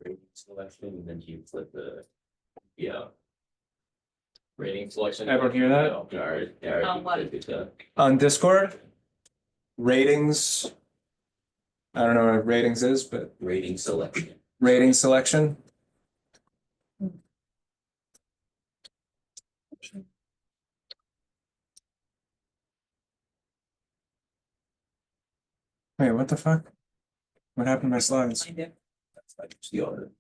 rating selection, and then you flip the, yeah. Rating selection. Everyone hear that? No, yeah, On what? On Discord, ratings. I don't know what ratings is, but Rating selection. rating selection. Wait, what the fuck? What happened to my slides? That's like the other.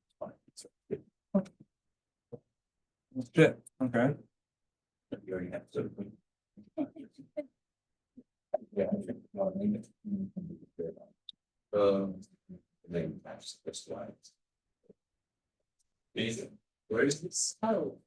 Shit, okay. You already have to. Yeah. Then that's the slides. Amazing. Where is this? Oh.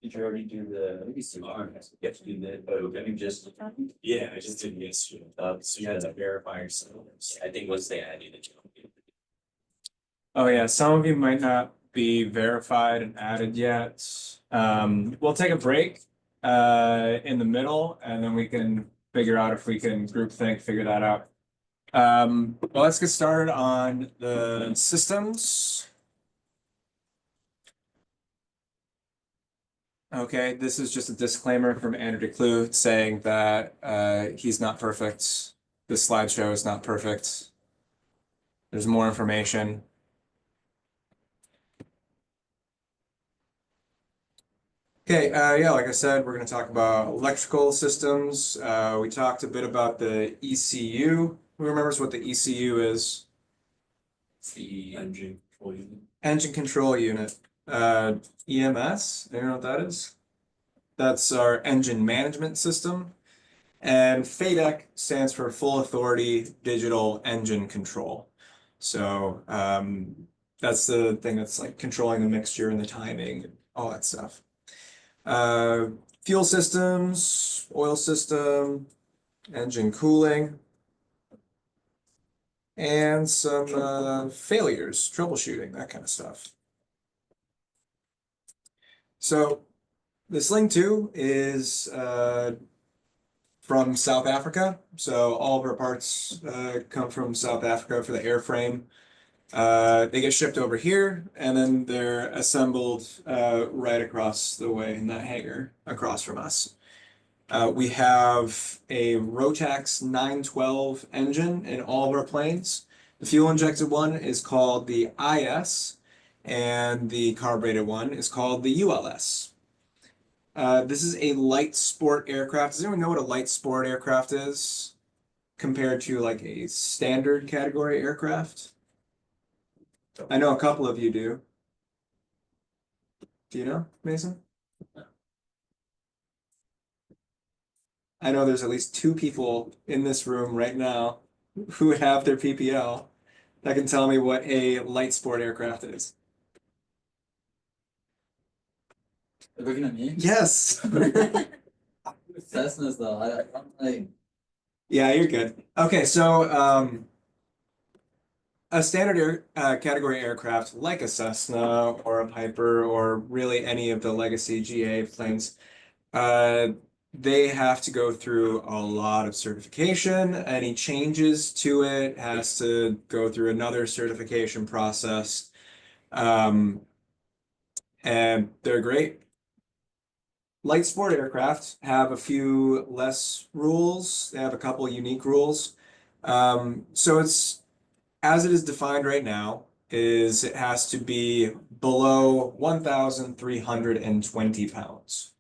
Did you already do the? You have to do the, but you just. Yeah, I just did yesterday. So you had to verify yourself. I think once they add you, that you. Oh yeah, some of you might not be verified and added yet. We'll take a break in the middle, and then we can figure out if we can groupthink, figure that out. Well, let's get started on the systems. Okay, this is just a disclaimer from Andrew DeClue saying that he's not perfect. This slideshow is not perfect. There's more information. Okay, yeah, like I said, we're going to talk about electrical systems. We talked a bit about the ECU. Who remembers what the ECU is? The engine control unit. Engine control unit. EMS, you know what that is? That's our engine management system. And FADEC stands for Full Authority Digital Engine Control. So that's the thing that's like controlling the mixture and the timing and all that stuff. Fuel systems, oil system, engine cooling, and some failures, troubleshooting, that kind of stuff. So the Sling 2 is from South Africa. So all of our parts come from South Africa for the airframe. They get shipped over here, and then they're assembled right across the way in that hangar across from us. We have a Rotax 912 engine in all of our planes. The fuel-injected one is called the IS, and the carbureted one is called the ULS. This is a light sport aircraft. Does anyone know what a light sport aircraft is compared to like a standard category aircraft? I know a couple of you do. Do you know, Mason? I know there's at least two people in this room right now who have their PPL that can tell me what a light sport aircraft is. You're looking at me? Yes. Cessna's though. I'm like, Yeah, you're good. Okay, so a standard category aircraft like a Cessna or a Piper or really any of the legacy GA planes, they have to go through a lot of certification. Any changes to it has to go through another certification process. And they're great. Light sport aircraft have a few less rules. They have a couple unique rules. So it's, as it is defined right now, is it has to be below 1,320 pounds.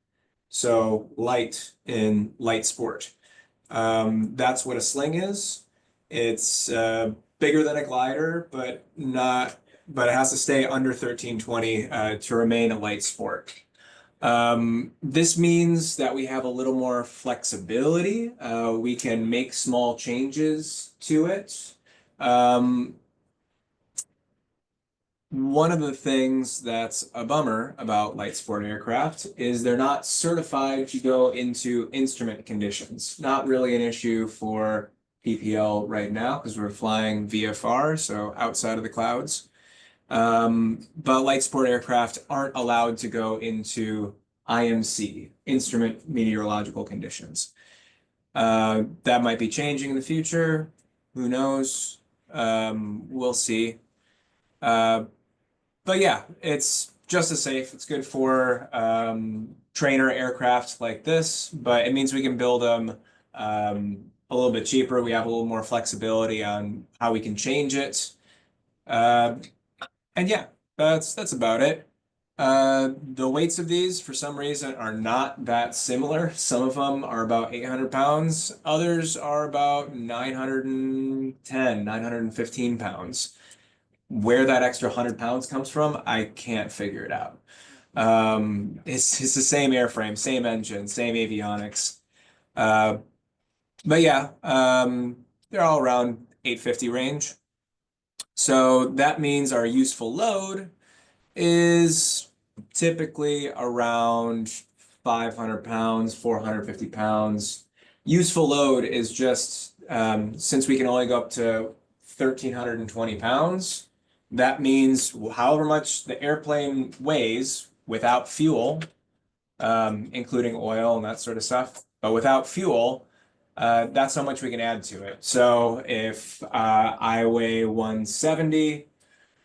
So light in light sport. That's what a sling is. It's bigger than a glider, but it has to stay under 1320 to remain a light sport. This means that we have a little more flexibility. We can make small changes to it. One of the things that's a bummer about light sport aircraft is they're not certified to go into instrument conditions. Not really an issue for PPL right now because we're flying VFR, so outside of the clouds. But light sport aircraft aren't allowed to go into IMC, instrument meteorological conditions. That might be changing in the future. Who knows? We'll see. Uh, but yeah, it's just as safe. It's good for trainer aircraft like this, but it means we can build them a little bit cheaper. We have a little more flexibility on how we can change it. Uh, and yeah, that's about it. The weights of these, for some reason, are not that similar. Some of them are about 800 pounds. Others are about 910, 915 pounds. Where that extra 100 pounds comes from, I can't figure it out. It's the same airframe, same engine, same avionics. Uh, but yeah, they're all around 850 range. So that means our useful load is typically around 500 pounds, 450 pounds. Useful load is just, since we can only go up to 1,320 pounds, that means however much the airplane weighs without fuel, including oil and that sort of stuff, but without fuel, that's how much we can add to it. So if I weigh 170,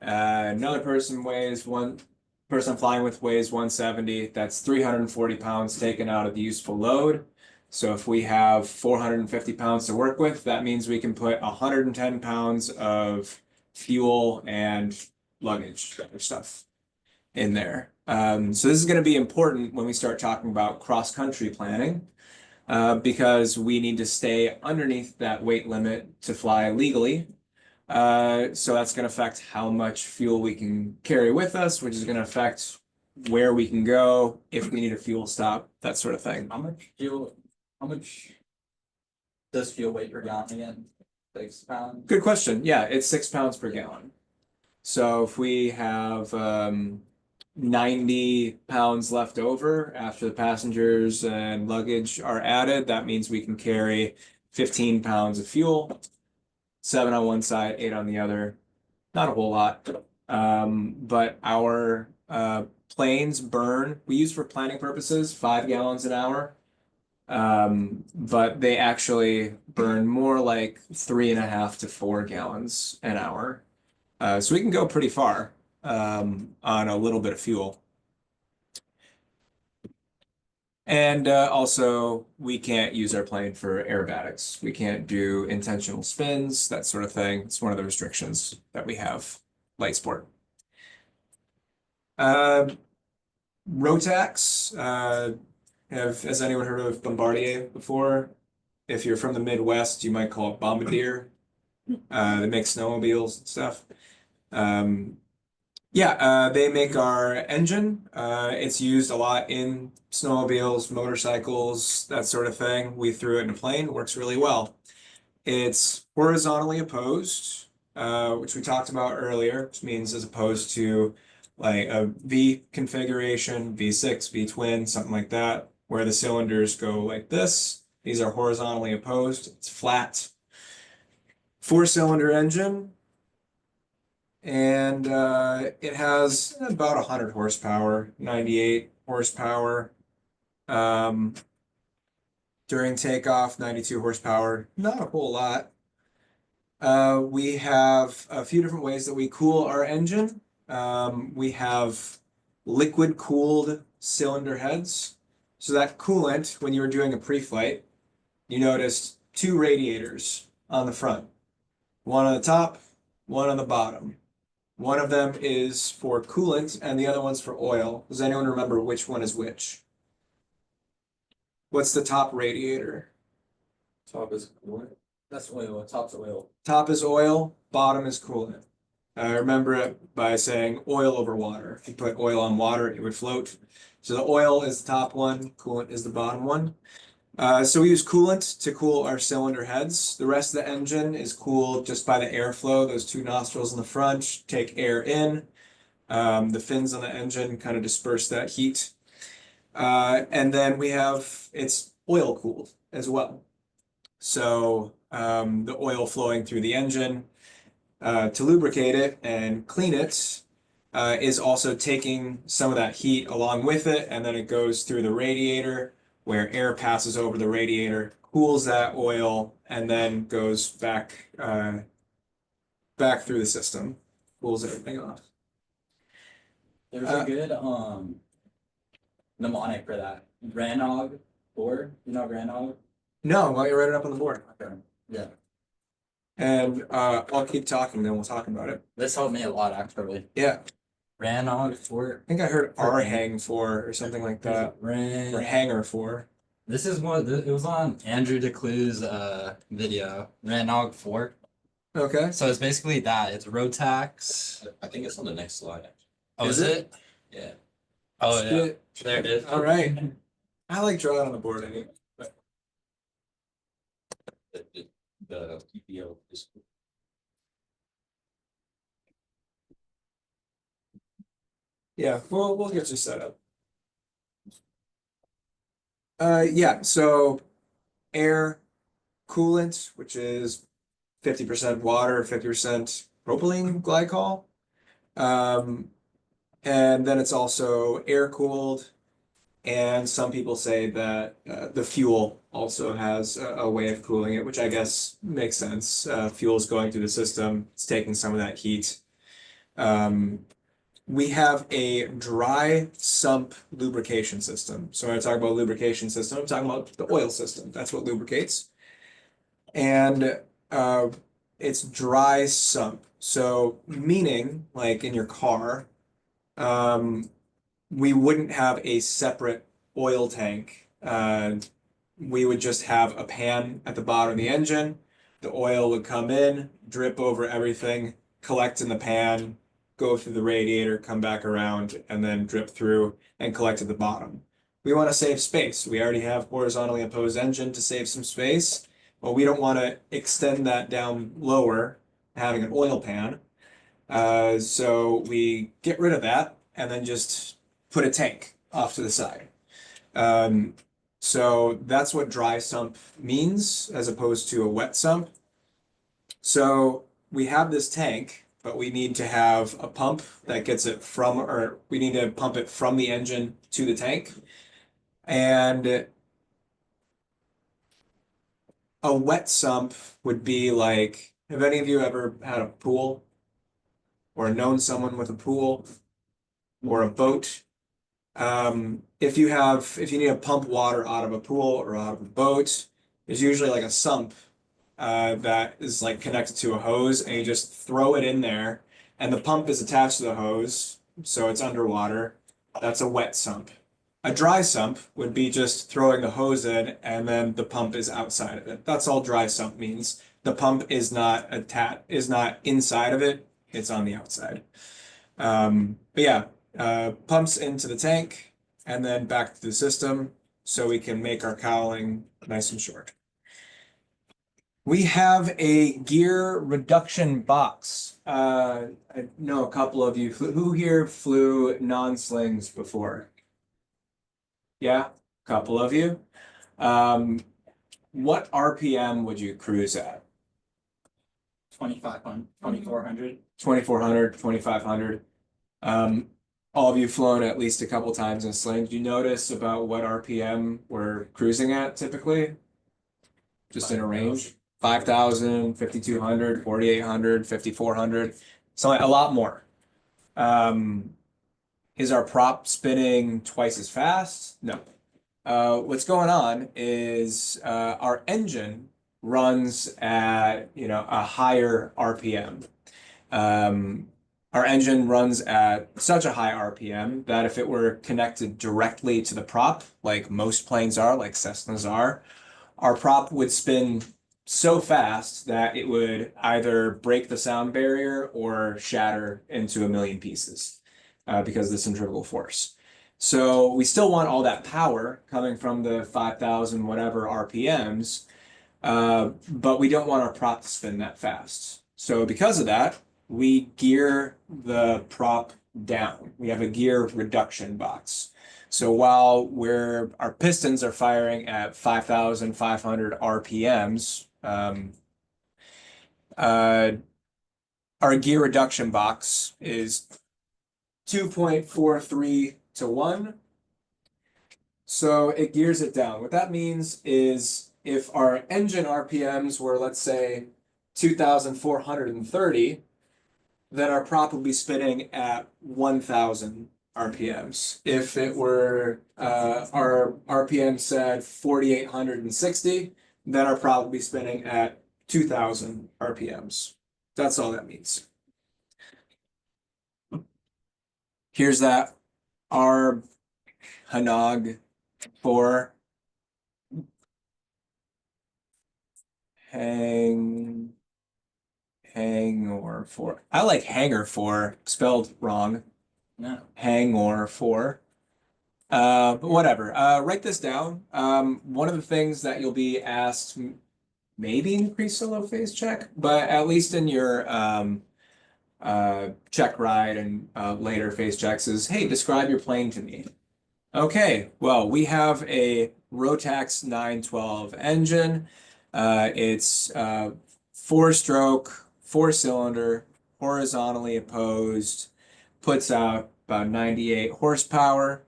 another person I'm flying with weighs 170. That's 340 pounds taken out of the useful load. So if we have 450 pounds to work with, that means we can put 110 pounds of fuel and luggage, other stuff in there. So this is going to be important when we start talking about cross-country planning, because we need to stay underneath that weight limit to fly legally. So that's going to affect how much fuel we can carry with us, which is going to affect where we can go, if we need a fuel stop, that sort of thing. How much does fuel weight per gallon again? 6 pounds? Good question. Yeah, it's 6 pounds per gallon. So if we have 90 pounds left over after the passengers and luggage are added, that means we can carry 15 pounds of fuel, 7 on one side, 8 on the other. Not a whole lot. But our planes burn, we use for planning purposes, 5 gallons an hour. But they actually burn more like 3.5 to 4 gallons an hour. So we can go pretty far on a little bit of fuel. And also, we can't use our plane for aerobatics. We can't do intentional spins, that sort of thing. It's one of the restrictions that we have, light sport. Rotax, has anyone heard of Bombardier before? If you're from the Midwest, you might call it Bombardier. They make snowmobiles and stuff. Yeah, they make our engine. It's used a lot in snowmobiles, motorcycles, that sort of thing. We threw it in a plane, works really well. It's horizontally opposed, which we talked about earlier, which means as opposed to like a V configuration, V6, V twin, something like that, where the cylinders go like this. These are horizontally opposed. It's flat. 4-cylinder engine. And it has about 100 horsepower, 98 horsepower. During takeoff, 92 horsepower, not a whole lot. We have a few different ways that we cool our engine. We have liquid cooled cylinder heads. So that coolant, when you were doing a pre-flight, you noticed 2 radiators on the front. One on the top, one on the bottom. One of them is for coolant and the other one's for oil. Does anyone remember which one is which? What's the top radiator? Top is coolant. That's oil. Top's oil. Top is oil, bottom is coolant. I remember it by saying oil over water. If you put oil on water, it would float. So the oil is the top one, coolant is the bottom one. So we use coolant to cool our cylinder heads. The rest of the engine is cooled just by the airflow. Those 2 nostrils in the front take air in. The fins on the engine kind of disperse that heat. And then it's oil cooled as well. So the oil flowing through the engine to lubricate it and clean it is also taking some of that heat along with it, and then it goes through the radiator where air passes over the radiator, cools that oil, and then goes back through the system, cools everything off. There's a good mnemonic for that. Ranog 4. You know Ranog? No, why don't you write it up on the board? Okay. Yeah. And I'll keep talking, then we'll talk about it. This helped me a lot actually. Yeah, Ranog 4. I think I heard R-hang for or something like that, or hanger for. This is what it was on Andrew DeClue's video. Ranog 4. Okay. So it's basically that. It's Rotax. I think it's on the next slide, actually. Oh, Is is it? it? Yeah. Oh yeah. Shit. There it is. All right. I like drawing on the board anyway. The PPL is. Yeah, we'll get you set up. Yeah, so air coolant, which is 50% water, 50% propylene glycol. And then it's also air cooled. And some people say that the fuel also has a way of cooling it, which I guess makes sense. Fuel's going through the system, it's taking some of that heat. We have a dry sump lubrication system. So when I talk about lubrication system, I'm talking about the oil system. That's what lubricates. And it's dry sump. So meaning, like in your car, we wouldn't have a separate oil tank. We would just have a pan at the bottom of the engine. The oil would come in, drip over everything, collect in the pan, go through the radiator, come back around, and then drip through and collect at the bottom. We want to save space. We already have horizontally opposed engine to save some space. Well, we don't want to extend that down lower, having an oil pan. So we get rid of that and then just put a tank off to the side. So that's what dry sump means as opposed to a wet sump. So we have this tank, but we need to have a pump that gets it from, or we need to pump it from the engine to the tank. And a wet sump would be like, have any of you ever had a pool or known someone with a pool or a boat? If you need to pump water out of a pool or out of a boat, there's usually like a sump that is like connected to a hose, and you just throw it in there, and the pump is attached to the hose, so it's underwater. That's a wet sump. A dry sump would be just throwing the hose in, and then the pump is outside of it. That's all dry sump means. The pump is not inside of it, it's on the outside. But yeah, pumps into the tank and then back to the system so we can make our cowling nice and short. We have a gear reduction box. I know a couple of you who here flew non-slings before? Yeah, a couple of you. What RPM would you cruise at? 2500, 2400. 2400, 2500. All of you flown at least a couple times in sling. Do you notice about what RPM we're cruising at typically? Just in a range? 5,000, 5,200, 4,800, 5,400, so a lot more. Is our prop spinning twice as fast? No. What's going on is our engine runs at a higher RPM. Our engine runs at such a high RPM that if it were connected directly to the prop, like most planes are, like Cessnas are, our prop would spin so fast that it would either break the sound barrier or shatter into a million pieces because of the centrifugal force. So we still want all that power coming from the 5,000 whatever RPMs, but we don't want our prop to spin that fast. So because of that, we gear the prop down. We have a gear reduction box. So while our pistons are firing at 5,500 RPMs, our gear reduction box is 2.43 to 1. So it gears it down. What that means is if our engine RPMs were, let's say, 2,430, then our prop will be spinning at 1,000 RPMs. If it were our RPM said 4,860, then our prop will be spinning at 2,000 RPMs. That's all that means. Here's that R Hanog 4 Hangor 4. I like Hanger 4, spelled wrong. No. Hangor 4. But whatever. Write this down. One of the things that you'll be asked, maybe in pre-solo phase check, but at least in your check ride and later phase checks is, hey, describe your plane to me. Okay, well, we have a Rotax 912 engine. It's 4-stroke, 4-cylinder, horizontally opposed, puts out about 98 horsepower.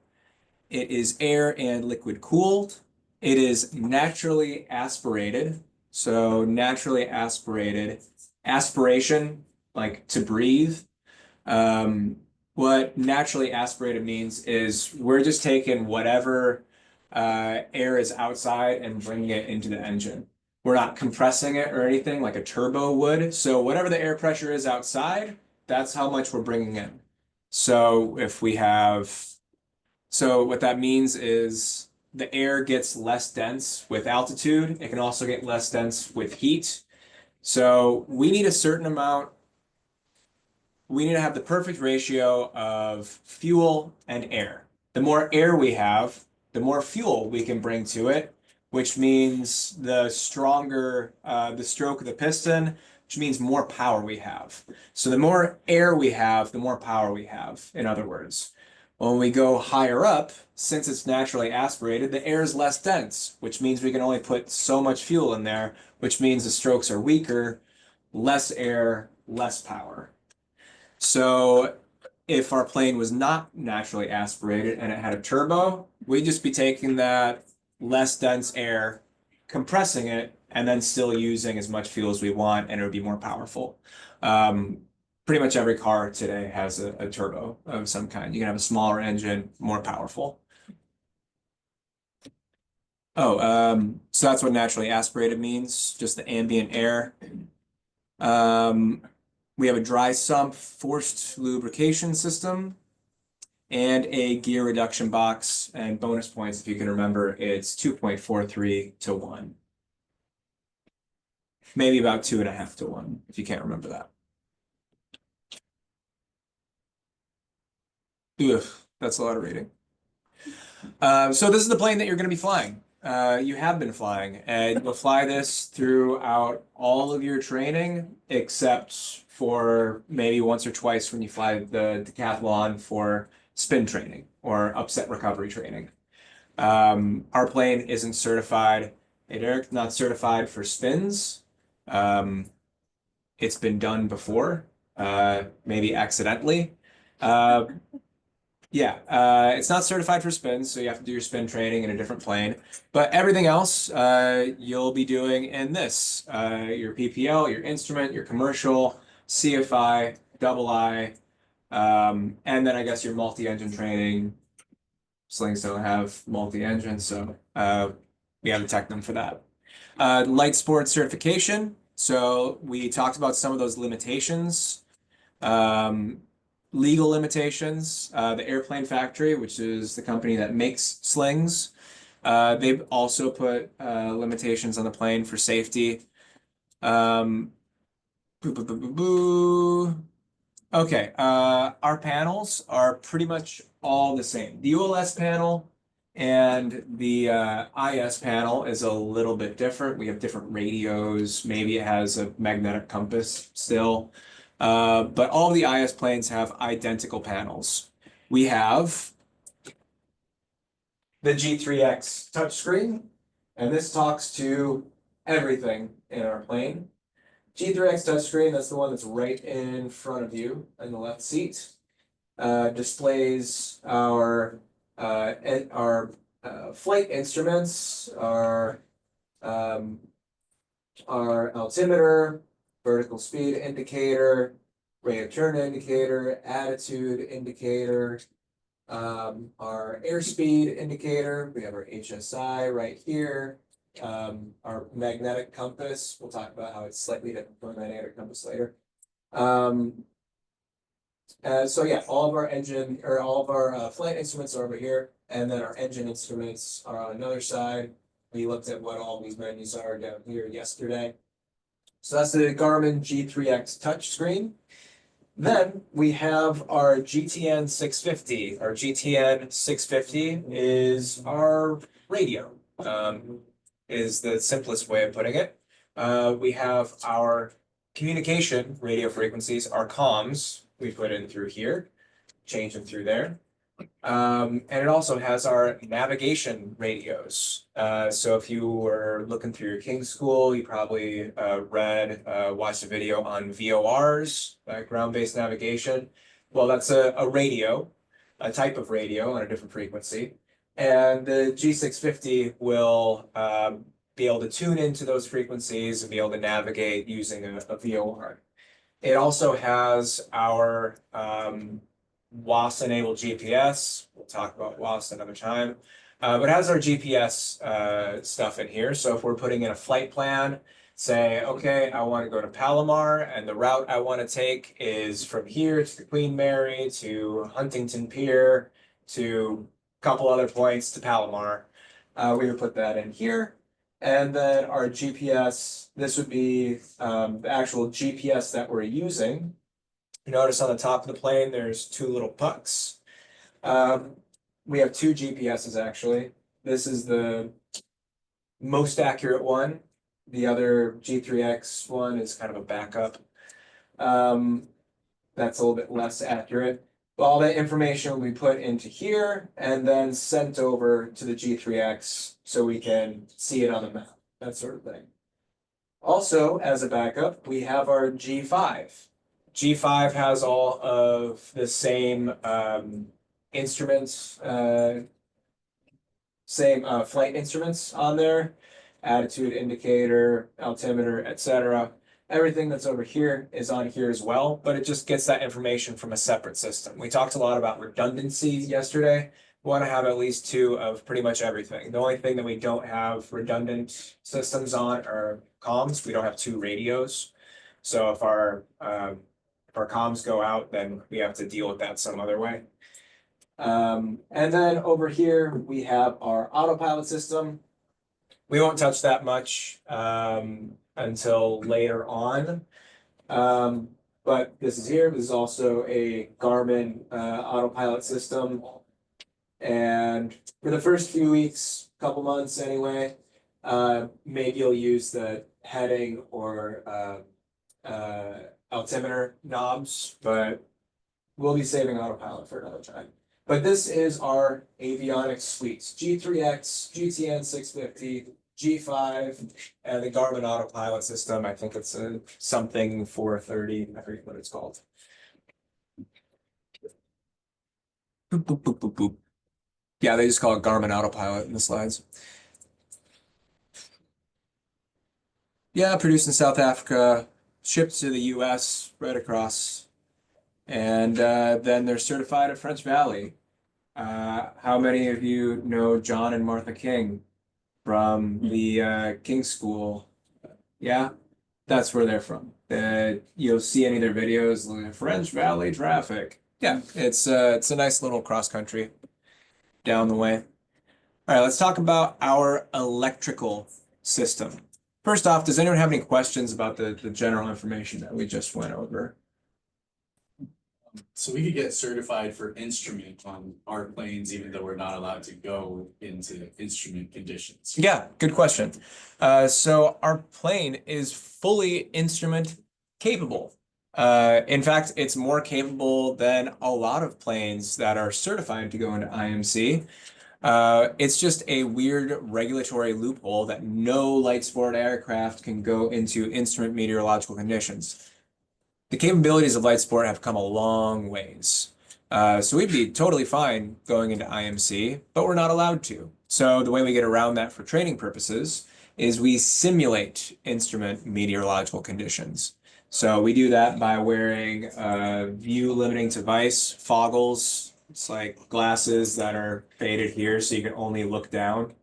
It is air and liquid cooled. It is naturally aspirated. So naturally aspirated, aspiration, like to breathe. What naturally aspirated means is we're just taking whatever air is outside and bringing it into the engine. We're not compressing it or anything like a turbo would. So whatever the air pressure is outside, that's how much we're bringing in. So if we have, so what that means is the air gets less dense with altitude. It can also get less dense with heat. So we need a certain amount. We need to have the perfect ratio of fuel and air. The more air we have, the more fuel we can bring to it, which means the stronger the stroke of the piston, which means more power we have. So the more air we have, the more power we have, in other words. When we go higher up, since it's naturally aspirated, the air is less dense, which means we can only put so much fuel in there, which means the strokes are weaker, less air, less power. So if our plane was not naturally aspirated and it had a turbo, we'd just be taking that less dense air, compressing it, and then still using as much fuel as we want, and it would be more powerful. Pretty much every car today has a turbo of some kind. You can have a smaller engine, more powerful. Oh, so that's what naturally aspirated means, just the ambient air. We have a dry sump forced lubrication system and a gear reduction box. And bonus points, if you can remember, it's 2.43 to 1. Maybe about 2.5 to 1, if you can't remember that. Ugh, that's a lot of reading. So this is the plane that you're going to be flying. You have been flying, and you'll fly this throughout all of your training, except for maybe once or twice when you fly the decathlon for spin training or upset recovery training. Our plane isn't certified. It's not certified for spins. It's been done before, maybe accidentally. Yeah, it's not certified for spins, so you have to do your spin training in a different plane. But everything else you'll be doing in this. Your PPL, your instrument, your commercial, CFI, double I, and then I guess your multi-engine training. Slings don't have multi-engine, so we have the Technum for that. Light sports certification. So we talked about some of those limitations. Legal limitations. The Airplane Factory, which is the company that makes slings, they've also put limitations on the plane for safety. Boo, boo, boo, boo, boo. Okay, our panels are pretty much all the same. The ULS panel and the IS panel is a little bit different. We have different radios. Maybe it has a magnetic compass still. But all the IS planes have identical panels. We have the G3X touchscreen, and this talks to everything in our plane. G3X touchscreen, that's the one that's right in front of you in the left seat. displays our flight instruments, um, our altimeter, vertical speed indicator, rate of turn indicator, attitude indicator, our airspeed indicator. We have our HSI right here. Our magnetic compass. We'll talk about how it's slightly different from a magnetic compass later. So yeah, all of our flight instruments are over here, and then our engine instruments are on another side. We looked at what all these menus are down here yesterday. So that's the Garmin G3X touchscreen. Then we have our GTN 650. Our GTN 650 is our radio, is the simplest way of putting it. We have our communication radio frequencies, our comms, we put in through here, change them through there. And it also has our navigation radios. So if you were looking through your King School, you probably watched a video on VORs, ground-based navigation. Well, that's a radio, a type of radio on a different frequency. And the G650 will be able to tune into those frequencies and be able to navigate using a VOR. It also has our WAS-enabled GPS. We'll talk about WAS another time. But it has our GPS stuff in here. So if we're putting in a flight plan, say, okay, I want to go to Palomar, and the route I want to take is from here to the Queen Mary to Huntington Pier to a couple other points to Palomar. We would put that in here. And then our GPS, this would be the actual GPS that we're using. You notice on the top of the plane, there's two little pucks. We have two GPSs actually. This is the most accurate one. The other G3X one is kind of a backup. That's a little bit less accurate. All that information will be put into here and then sent over to the G3X so we can see it on the map, that sort of thing. Also, as a backup, we have our G5. G5 has all of the same instruments, same flight instruments on there, attitude indicator, altimeter, etc. Everything that's over here is on here as well, but it just gets that information from a separate system. We talked a lot about redundancy yesterday. We want to have at least two of pretty much everything. The only thing that we don't have redundant systems on are comms. We don't have two radios. So if our comms go out, then we have to deal with that some other way. And then over here, we have our autopilot system. We won't touch that much until later on. But this is here. This is also a Garmin autopilot system. And for the first few weeks, couple months anyway, maybe you'll use the heading or altimeter knobs, but we'll be saving autopilot for another time. But this is our avionics suites: G3X, GTN 650, G5, and the Garmin autopilot system. I think it's a something 430. I forget what it's called. Boop, boop, boop, boop, boop. Yeah, they just call it Garmin autopilot in the slides. Yeah, produced in South Africa, shipped to the US right across. And then they're certified at French Valley. How many of you know John and Martha King from the King School? Yeah, that's where they're from. You'll see any of their videos, like French Valley traffic. Yeah, it's a nice little cross country down the way. All right, let's talk about our electrical system. First off, does anyone have any questions about the general information that we just went over? So we could get certified for instrument on our planes, even though we're not allowed to go into instrument conditions. Yeah, good question. So our plane is fully instrument capable. In fact, it's more capable than a lot of planes that are certified to go into IMC. It's just a weird regulatory loophole that no light sport aircraft can go into instrument meteorological conditions. The capabilities of light sport have come a long ways. So we'd be totally fine going into IMC, but we're not allowed to. So the way we get around that for training purposes is we simulate instrument meteorological conditions. So we do that by wearing view limiting device, foggles. It's like glasses that are faded here so you can only look down.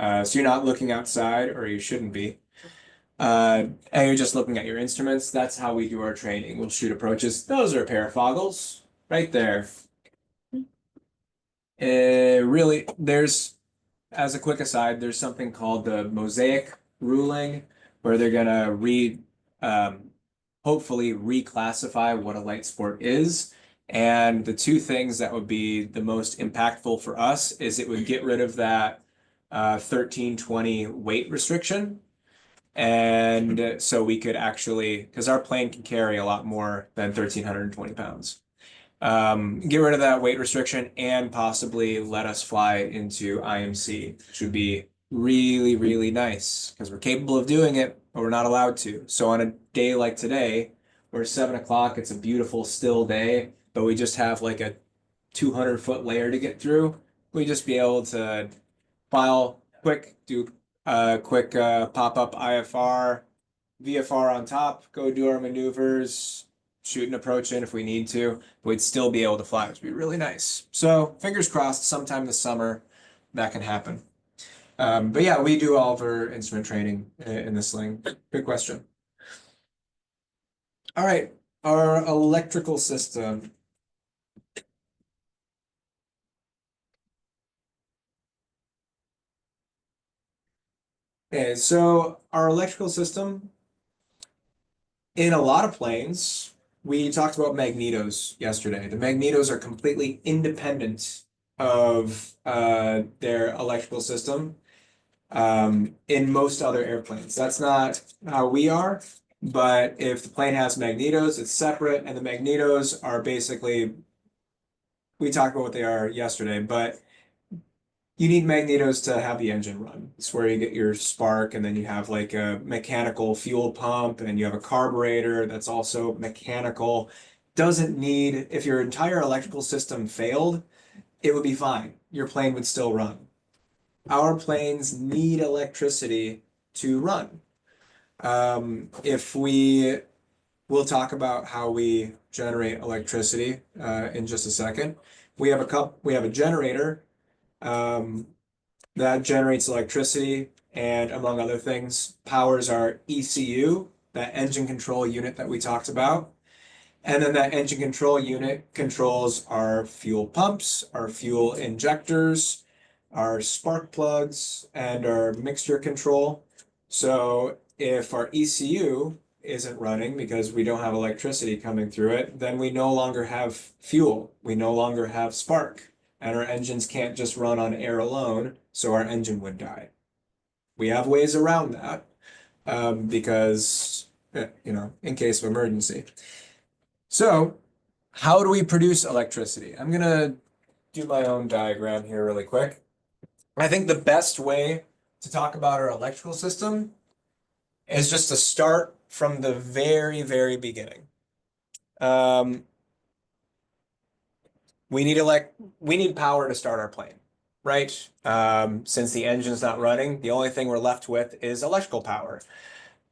So you're not looking outside, or you shouldn't be. And you're just looking at your instruments. That's how we do our training. We'll shoot approaches. Those are a pair of foggles right there. Really, as a quick aside, there's something called the mosaic ruling where they're gonna hopefully reclassify what a light sport is. And the two things that would be the most impactful for us is it would get rid of that 1320 weight restriction. And so we could actually, because our plane can carry a lot more than 1,320 pounds. Get rid of that weight restriction and possibly let us fly into IMC, which would be really, really nice because we're capable of doing it, but we're not allowed to. So on a day like today, where 7 o'clock, it's a beautiful still day, but we just have like a 200-foot layer to get through, we just be able to file quick, do quick pop-up IFR, VFR on top, go do our maneuvers, shoot an approach in if we need to, but we'd still be able to fly, which would be really nice. So fingers crossed, sometime this summer that can happen. But yeah, we do all of our instrument training in the sling. Good question. All right, our electrical system. Okay, so our electrical system, in a lot of planes, we talked about magnetos yesterday. The magnetos are completely independent of their electrical system in most other airplanes. That's not how we are, but if the plane has magnetos, it's separate, and the magnetos are basically, we talked about what they are yesterday, but you need magnetos to have the engine run. It's where you get your spark, and then you have like a mechanical fuel pump, and you have a carburetor that's also mechanical. Doesn't need, if your entire electrical system failed, it would be fine. Your plane would still run. Our planes need electricity to run. If we'll talk about how we generate electricity in just a second. We have a generator that generates electricity and, among other things, powers our ECU, that engine control unit that we talked about. And then that engine control unit controls our fuel pumps, our fuel injectors, our spark plugs, and our mixture control. So if our ECU isn't running because we don't have electricity coming through it, then we no longer have fuel. We no longer have spark. And our engines can't just run on air alone, so our engine would die. We have ways around that because, in case of emergency. So, how do we produce electricity? I'm gonna do my own diagram here really quick. I think the best way to talk about our electrical system is just to start from the very, very beginning. We need power to start our plane, right? Since the engine's not running, the only thing we're left with is electrical power.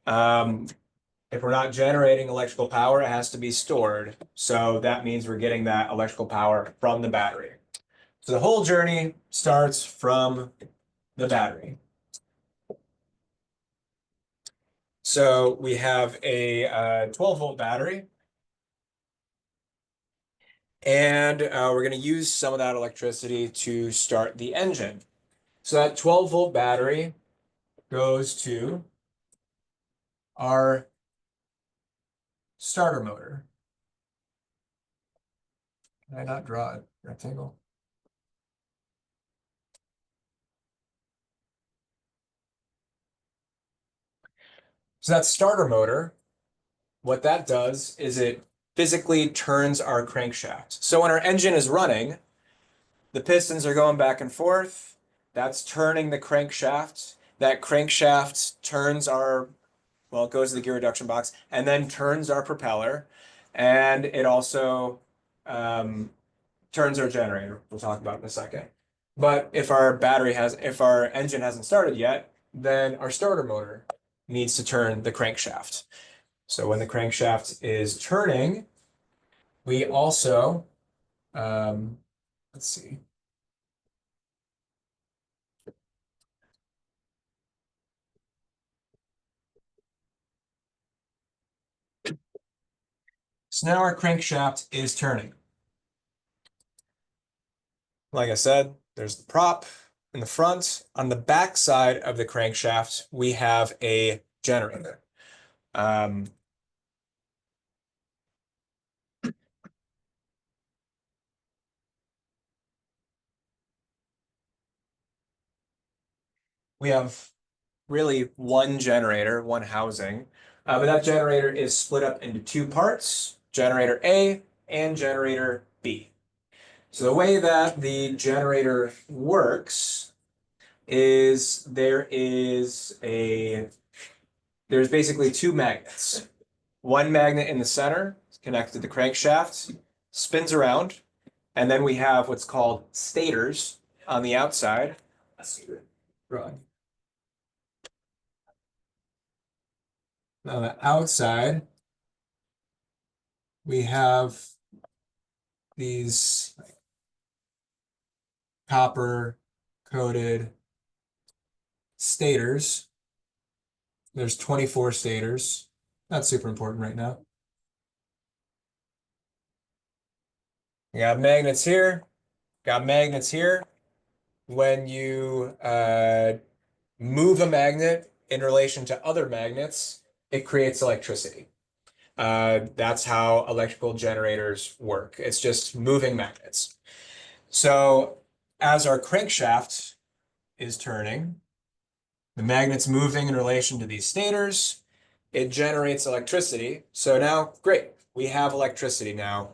If we're not generating electrical power, it has to be stored. So that means we're getting that electrical power from the battery. So the whole journey starts from the battery. So we have a 12-volt battery. And we're going to use some of that electricity to start the engine. So that 12-volt battery goes to our starter motor. Can I not draw a rectangle? So that starter motor, what that does is it physically turns our crankshaft. So when our engine is running, the pistons are going back and forth. That's turning the crankshaft. That crankshaft turns it goes to the gear reduction box and then turns our propeller. And it also turns our generator. We'll talk about in a second. But if our engine hasn't started yet, then our starter motor needs to turn the crankshaft. So when the crankshaft is turning, we also, let's see. So now our crankshaft is turning. Like I said, there's the prop in the front. On the back side of the crankshaft, we have a generator. We have really one generator, one housing, but that generator is split up into two parts, generator A and generator B. So the way that the generator works is there's basically two magnets. One magnet in the center is connected to the crankshaft, spins around, and then we have what's called stators on the outside. Drawing. On the outside, we have these copper coated stators. There's 24 stators. Not super important right now. We got magnets here, got magnets here. When you move a magnet in relation to other magnets, it creates electricity. That's how electrical generators work. It's just moving magnets. So as our crankshaft is turning, the magnet's moving in relation to these stators, it generates electricity. So now, great, we have electricity now.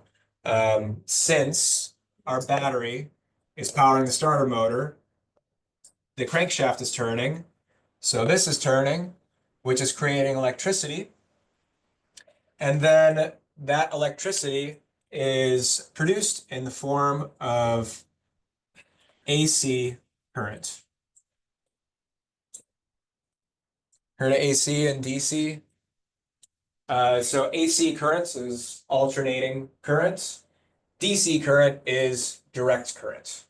Since our battery is powering the starter motor, the crankshaft is turning. So this is turning, which is creating electricity. And then that electricity is produced in the form of AC current. Heard of AC and DC? So AC currents is alternating current. DC current is direct current.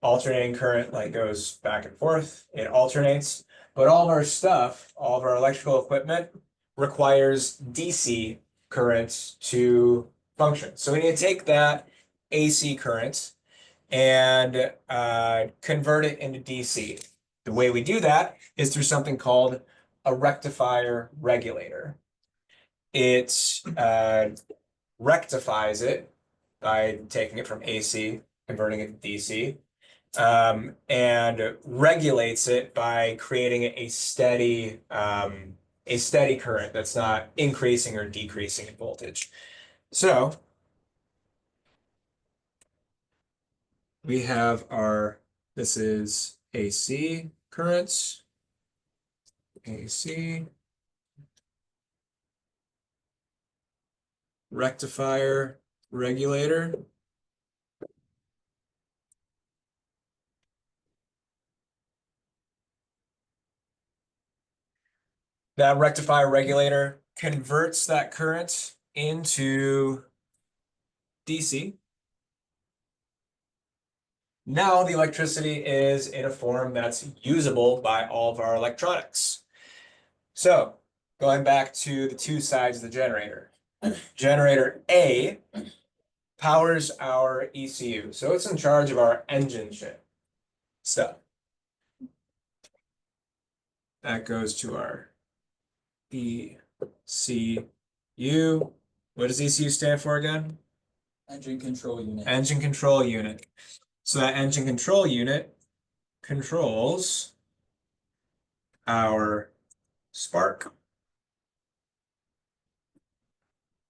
Alternating current like goes back and forth, it alternates. But all of our stuff, all of our electrical equipment requires DC current to function. So we need to take that AC current and convert it into DC. The way we do that is through something called a rectifier regulator. It rectifies it by taking it from AC, converting it to DC, and regulates it by creating a steady current that's not increasing or decreasing in voltage. So we have this is AC currents, AC, rectifier regulator. That rectifier regulator converts that current into DC. Now the electricity is in a form that's usable by all of our electronics. So going back to the two sides of the generator. Generator A powers our ECU. So it's in charge of our engine stuff. That goes to our ECU. What does ECU stand for again? Engine control unit. Engine control unit. So that engine control unit controls our spark,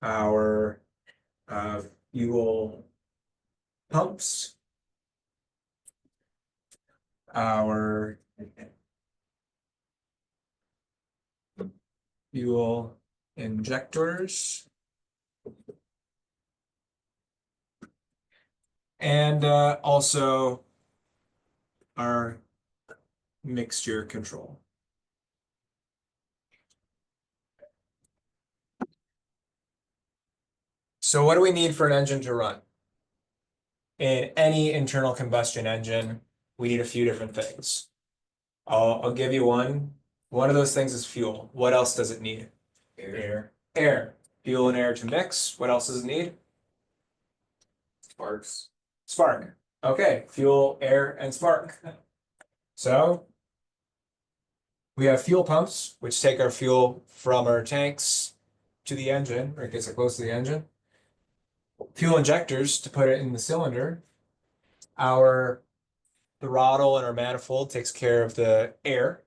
our fuel pumps, our fuel injectors, and also our mixture control. So what do we need for an engine to run? In any internal combustion engine, we need a few different things. I'll give you one. One of those things is fuel. What else does it need? Air. Air. Fuel and air to mix. What else does it need? Sparks. Spark. Okay, fuel, air, and spark. So we have fuel pumps, which take our fuel from our tanks to the engine, or it gets it close to the engine. Fuel injectors to put it in the cylinder. Our throttle and our manifold takes care of the air.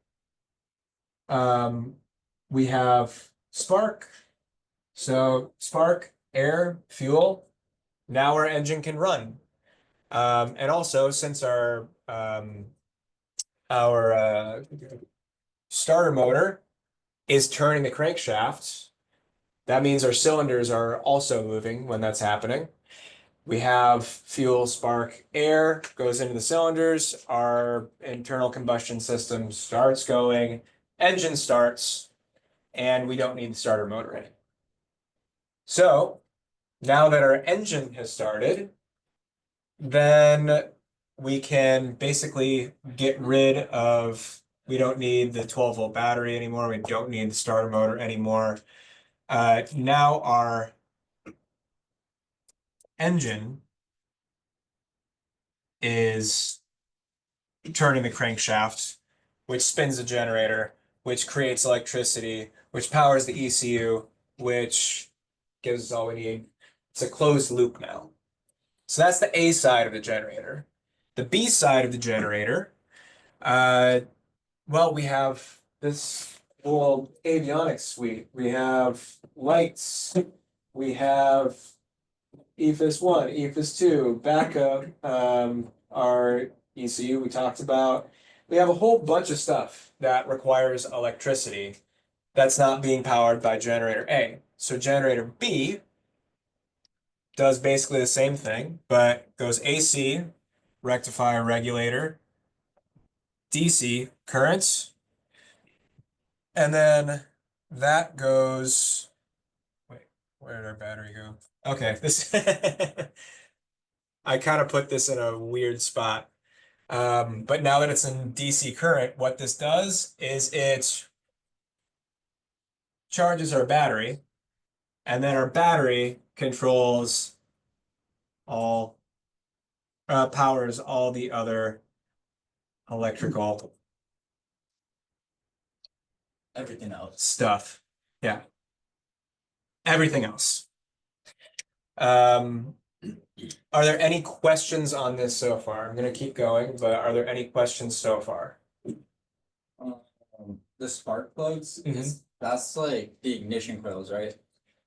We have spark. So spark, air, fuel. Now our engine can run. And also, since our starter motor is turning the crankshaft, that means our cylinders are also moving when that's happening. We have fuel, spark, air goes into the cylinders. Our internal combustion system starts going, engine starts, and we don't need the starter motor anymore. So now that our engine has started, then we can basically get rid of, we don't need the 12-volt battery anymore. We don't need the starter motor anymore. Now our engine is turning the crankshaft, which spins the generator, which creates electricity, which powers the ECU, which gives us all we need. It's a closed loop now. So that's the A side of the generator. The B side of the generator, well, we have this little avionics suite. We have lights. We have EFIS 1, EFIS 2, backup, our ECU we talked about. We have a whole bunch of stuff that requires electricity that's not being powered by generator A. So generator B does basically the same thing, but goes AC, rectifier regulator, DC, currents, and then that goes, wait, where did our battery go? Okay, this I kind of put this in a weird spot. But now that it's in DC current, what this does is it charges our battery, and then our battery controls all, powers all the other electrical Everything else. stuff. Yeah, everything else. Are there any questions on this so far? I'm gonna keep going, but are there any questions so far? The spark plugs, that's like the ignition coils, right?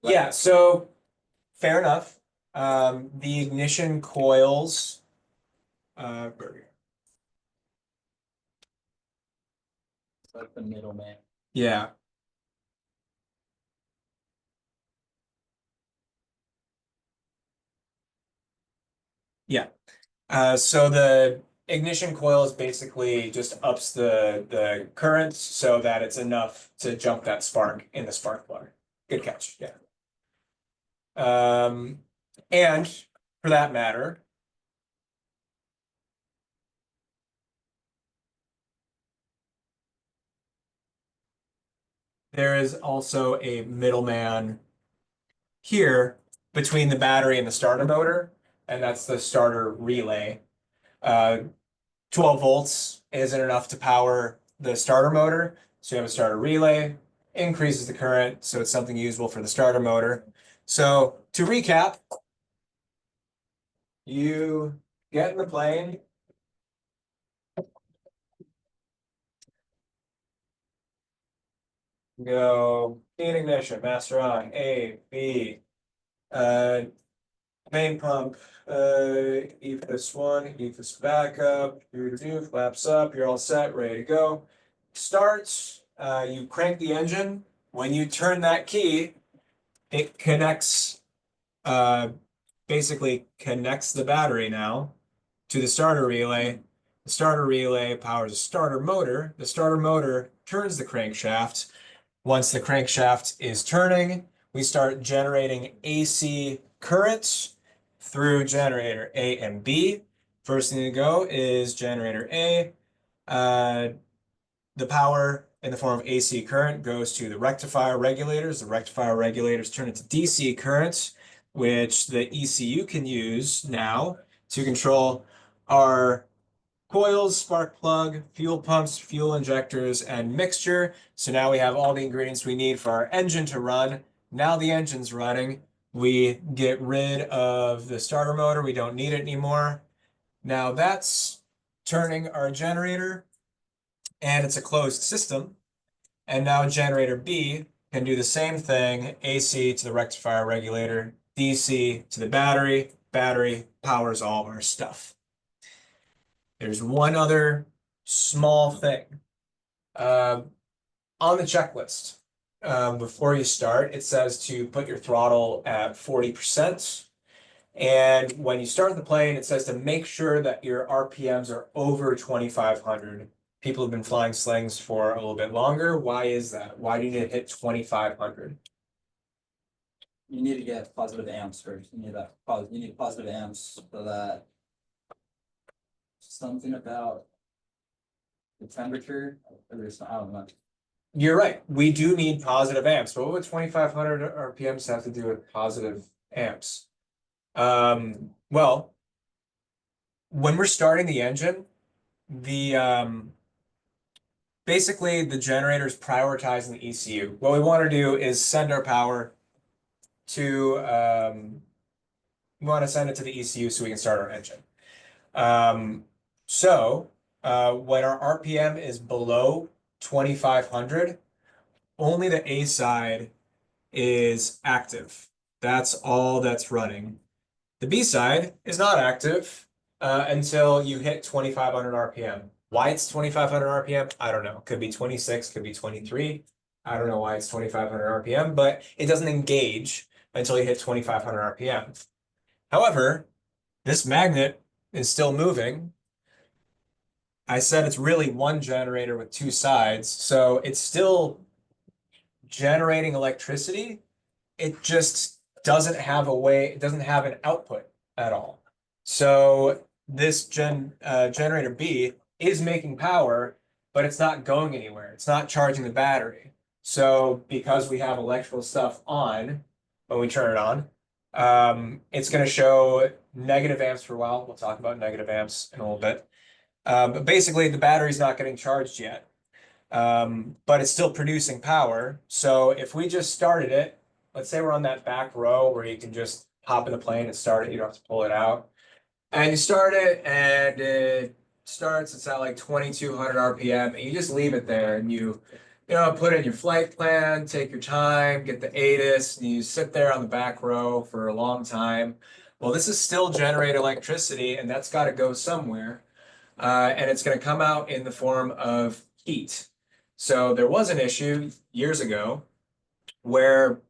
Yeah, so fair enough. The ignition coils, Like the middleman. yeah. Yeah. So the ignition coil is basically just ups the current so that it's enough to jump that spark in the spark plug. Good catch, yeah. And for that matter, there is also a middleman here between the battery and the starter motor, and that's the starter relay. 12 volts isn't enough to power the starter motor, so you have a starter relay, increases the current, so it's something usable for the starter motor. So to recap, you get in the plane, go in ignition, master on, A, B, main pump, EFIS 1, EFIS backup, flaps up, you're all set, ready to go. Start, you crank the engine. When you turn that key, it connects basically connects the battery now to the starter relay. The starter relay powers a starter motor. The starter motor turns the crankshaft. Once the crankshaft is turning, we start generating AC currents through generator A and B. First thing to go is generator A. The power in the form of AC current goes to the rectifier regulators. The rectifier regulators turn into DC currents, which the ECU can use now to control our coils, spark plug, fuel pumps, fuel injectors, and mixture. So now we have all the ingredients we need for our engine to run. Now the engine's running. We get rid of the starter motor. We don't need it anymore. Now that's turning our generator, and it's a closed system. And now generator B can do the same thing, AC to the rectifier regulator, DC to the battery. Battery powers all of our stuff. There's one other small thing. On the checklist, before you start, it says to put your throttle at 40%. And when you start the plane, it says to make sure that your RPMs are over 2,500. People have been flying slings for a little bit longer. Why is that? Why do you need to hit 2,500? You need to get positive amps first. You need positive amps for that. Something about the temperature, or there's, I don't know. You're right. We do need positive amps, but what would 2,500 RPMs have to do with positive amps? Well, when we're starting the engine, basically the generator is prioritizing the ECU. What we want to do is send our power to, we want to send it to the ECU so we can start our engine. When our RPM is below 2,500, only the A side is active. That's all that's running. The B side is not active until you hit 2,500 RPM. Why it's 2,500 RPM, I don't know. Could be 26, could be 23. I don't know why it's 2,500 RPM, but it doesn't engage until you hit 2,500 RPM. However, this magnet is still moving. I said it's really one generator with two sides, so it's still generating electricity. It just doesn't have a way, it doesn't have an output at all. So this generator B is making power, but it's not going anywhere. It's not charging the battery. So because we have electrical stuff on, when we turn it on, it's going to show negative amps for a while. We'll talk about negative amps in a little bit. But basically the battery's not getting charged yet. But it's still producing power. So if we just started it, let's say we're on that back row where you can just hop in the plane and start it, you don't have to pull it out. And you start it and it starts, it's at like 2,200 RPM, and you just leave it there and you put in your flight plan, take your time, get the ATIS, and you sit there on the back row for a long time. Well, this is still generate electricity, and that's got to go somewhere. And it's going to come out in the form of heat. So there was an issue years ago where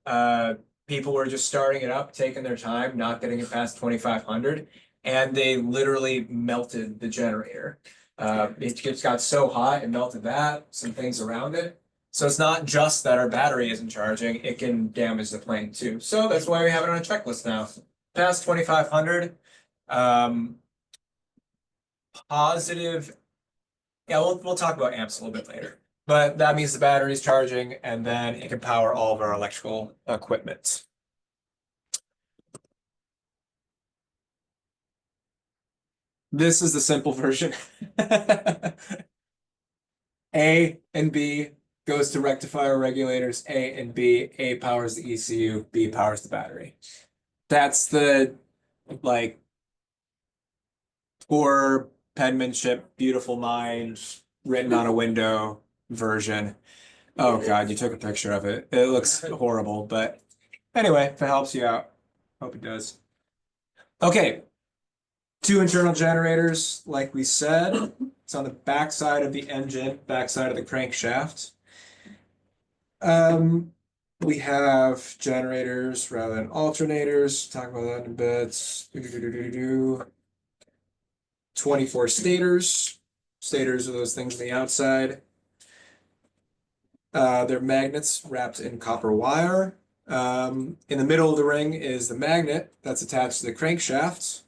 people were just starting it up, taking their time, not getting it past 2,500, and they literally melted the generator. It just got so hot, it melted that, some things around it. So it's not just that our battery isn't charging, it can damage the plane too. So that's why we have it on a checklist now. Past 2,500, positive, yeah, we'll talk about amps a little bit later. But that means the battery's charging, and then it can power all of our electrical equipment. This is the simple version. A and B goes to rectifier regulators, A and B. A powers the ECU, B powers the battery. That's the, like, poor penmanship, beautiful mind, written on a window version. Oh God, you took a picture of it. It looks horrible, but anyway, if it helps you out, hope it does. Okay, two internal generators, like we said. It's on the back side of the engine, back side of the crankshaft. we have generators rather than alternators. Talk about that in a bit. 24 stators. Stators are those things on the outside. They're magnets wrapped in copper wire. In the middle of the ring is the magnet that's attached to the crankshaft.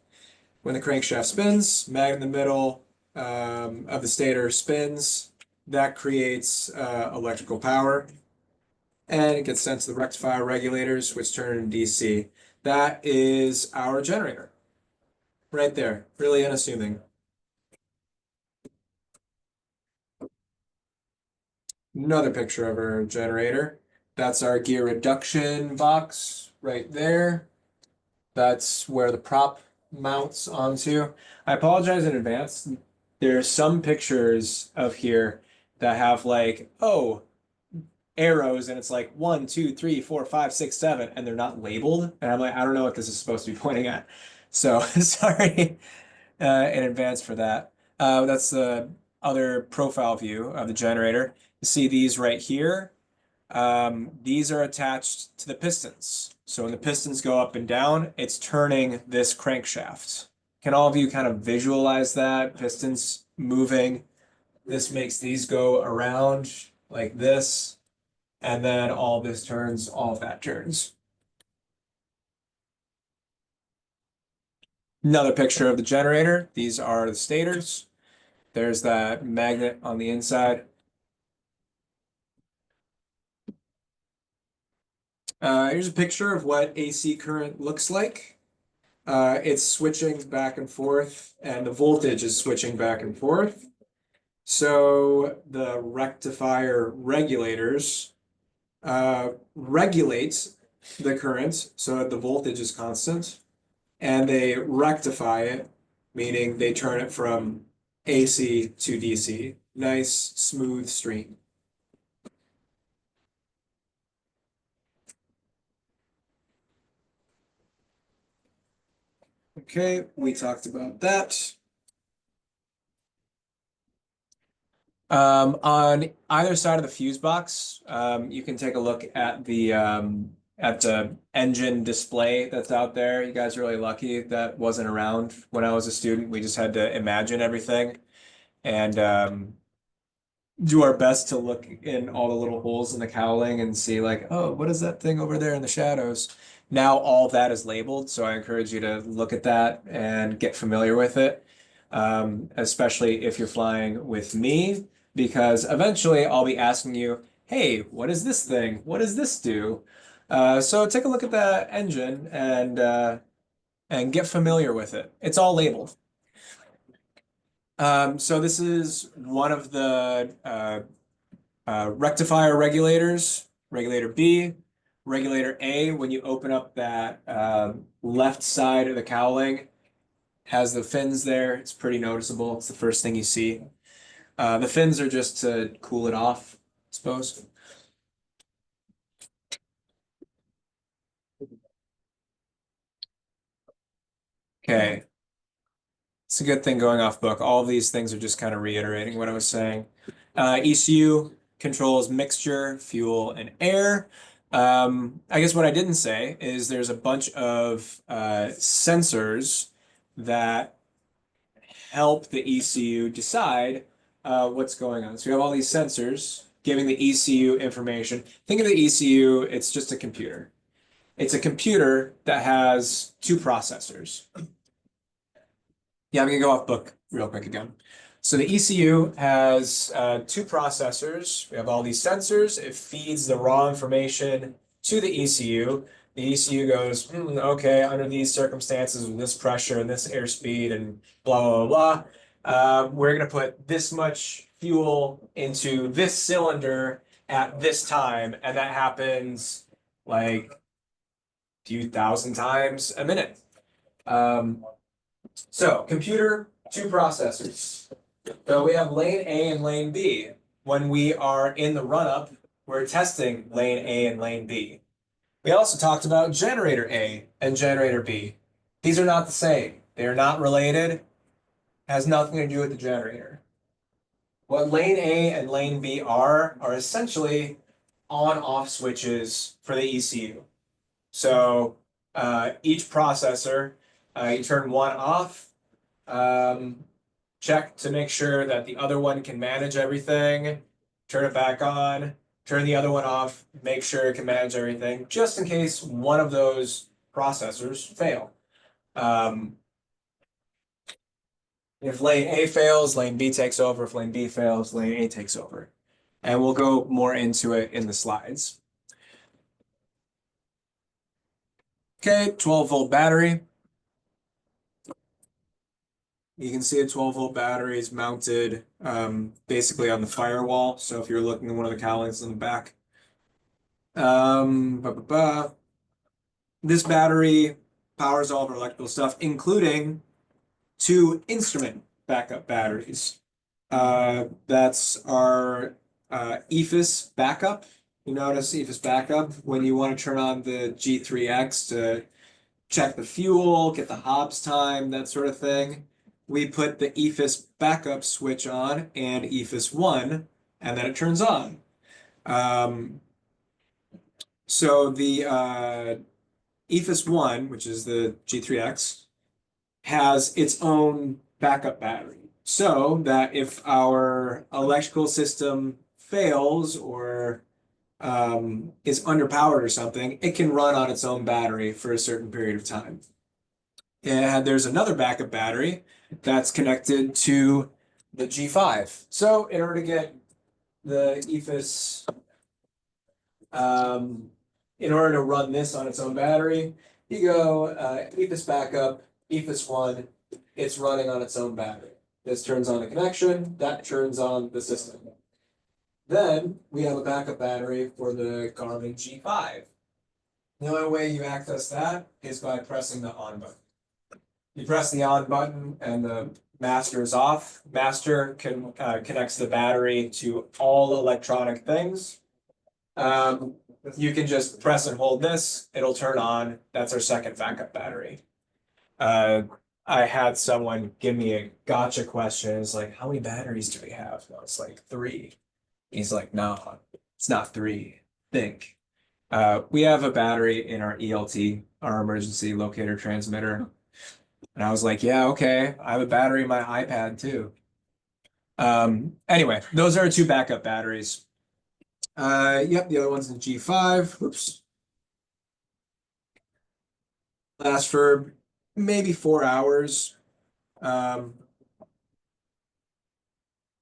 When the crankshaft spins, magnet in the middle of the stator spins. That creates electrical power. And it gets sent to the rectifier regulators, which turn into DC. That is our generator. Right there. Really unassuming. Another picture of our generator. That's our gear reduction box right there. That's where the prop mounts onto. I apologize in advance. There's some pictures of here that have like, oh, arrows, and it's like 1, 2, 3, 4, 5, 6, 7, and they're not labeled. And I'm like, I don't know what this is supposed to be pointing at. So sorry in advance for that. That's the other profile view of the generator. You see these right here. These are attached to the pistons. So when the pistons go up and down, it's turning this crankshaft. Can all of you kind of visualize that? Pistons moving. This makes these go around like this. And then all this turns, all of that turns. Another picture of the generator. These are the stators. There's that magnet on the inside. Here's a picture of what AC current looks like. It's switching back and forth, and the voltage is switching back and forth. So the rectifier regulators regulate the current so that the voltage is constant, and they rectify it, meaning they turn it from AC to DC. Nice, smooth stream. Okay, we talked about that. On either side of the fuse box, you can take a look at the engine display that's out there. You guys are really lucky that wasn't around when I was a student. We just had to imagine everything and do our best to look in all the little holes in the cowling and see like, oh, what is that thing over there in the shadows? Now all that is labeled, so I encourage you to look at that and get familiar with it, especially if you're flying with me, because eventually I'll be asking you, hey, what is this thing? What does this do? So take a look at that engine and get familiar with it. It's all labeled. So this is one of the rectifier regulators, regulator B, regulator A. When you open up that left side of the cowling, has the fins there. It's pretty noticeable. It's the first thing you see. The fins are just to cool it off, I suppose. Okay. It's a good thing going off book. All of these things are just kind of reiterating what I was saying. ECU controls mixture, fuel, and air. I guess what I didn't say is there's a bunch of sensors that help the ECU decide what's going on. So you have all these sensors giving the ECU information. Think of the ECU, it's just a computer. It's a computer that has two processors. Yeah, I'm gonna go off book real quick again. So the ECU has two processors. We have all these sensors. It feeds the raw information to the ECU. The ECU goes, okay, under these circumstances, with this pressure and this airspeed and blah, blah, blah, we're gonna put this much fuel into this cylinder at this time, and that happens like a few thousand times a minute. So computer, two processors. So we have lane A and lane B. When we are in the run-up, we're testing lane A and lane B. We also talked about generator A and generator B. These are not the same. They are not related. Has nothing to do with the generator. What lane A and lane B are essentially on-off switches for the ECU. So each processor, you turn one off, check to make sure that the other one can manage everything, turn it back on, turn the other one off, make sure it can manage everything, just in case one of those processors fail. If lane A fails, lane B takes over. If lane B fails, lane A takes over. And we'll go more into it in the slides. Okay, 12-volt battery. You can see a 12-volt battery is mounted basically on the firewall. So if you're looking at one of the cowlings in the back. This battery powers all of our electrical stuff, including 2 instrument backup batteries. That's our EFIS backup. You notice EFIS backup when you want to turn on the G3X to check the fuel, get the hops time, that sort of thing. We put the EFIS backup switch on and EFIS 1, and then it turns on. So the EFIS 1, which is the G3X, has its own backup battery. So that if our electrical system fails or is underpowered or something, it can run on its own battery for a certain period of time. And there's another backup battery that's connected to the G5. So in order to get the EFIS, in order to run this on its own battery, you go EFIS backup, EFIS 1, it's running on its own battery. This turns on the connection, that turns on the system. Then we have a backup battery for the Garmin G5. The only way you access that is by pressing the on button. You press the on button and the master is off. Master connects the battery to all electronic things. You can just press and hold this, it'll turn on. That's our second backup battery. I had someone give me a gotcha question. It's like, how many batteries do we have? No, it's like 3. He's like, no, it's not 3. Think. We have a battery in our ELT, our emergency locator transmitter. And I was like, yeah, okay. I have a battery in my iPad too. Anyway, those are our 2 backup batteries. Yep, the other one's in G5. Oops. Lasts for maybe 4 hours.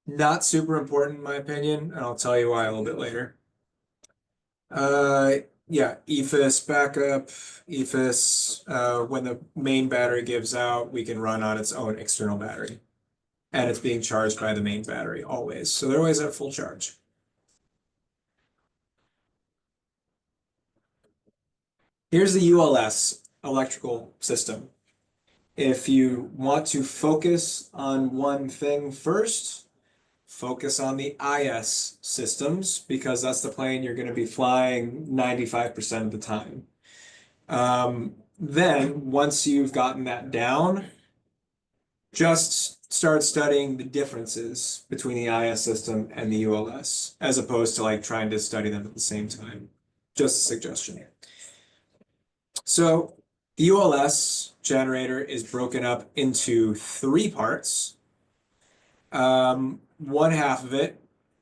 Not super important in my opinion, and I'll tell you why a little bit later. Yeah, EFIS backup, EFIS, when the main battery gives out, we can run on its own external battery. And it's being charged by the main battery always. So they're always at full charge. Here's the ULS electrical system. If you want to focus on one thing first, focus on the IS systems because that's the plane you're going to be flying 95% of the time. Then once you've gotten that down, just start studying the differences between the IS system and the ULS, as opposed to like trying to study them at the same time. Just a suggestion. So the ULS generator is broken up into 3 parts. One half of it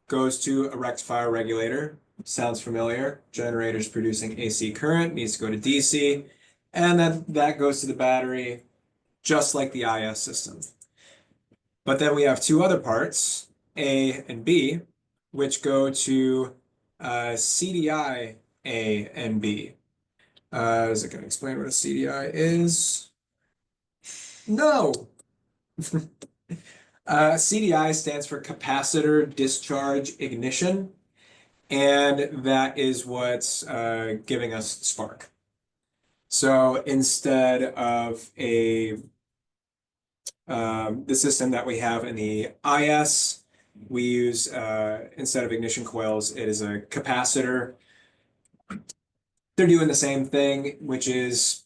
goes to a rectifier regulator. Sounds familiar. Generator's producing AC current, needs to go to DC, and then that goes to the battery, just like the IS system. But then we have 2 other parts, A and B, which go to CDI A and B. Is it going to explain what a CDI is? No! CDI stands for capacitor discharge ignition, and that is what's giving us spark. So instead of the system that we have in the IS, we use, instead of ignition coils, it is a capacitor. They're doing the same thing, which is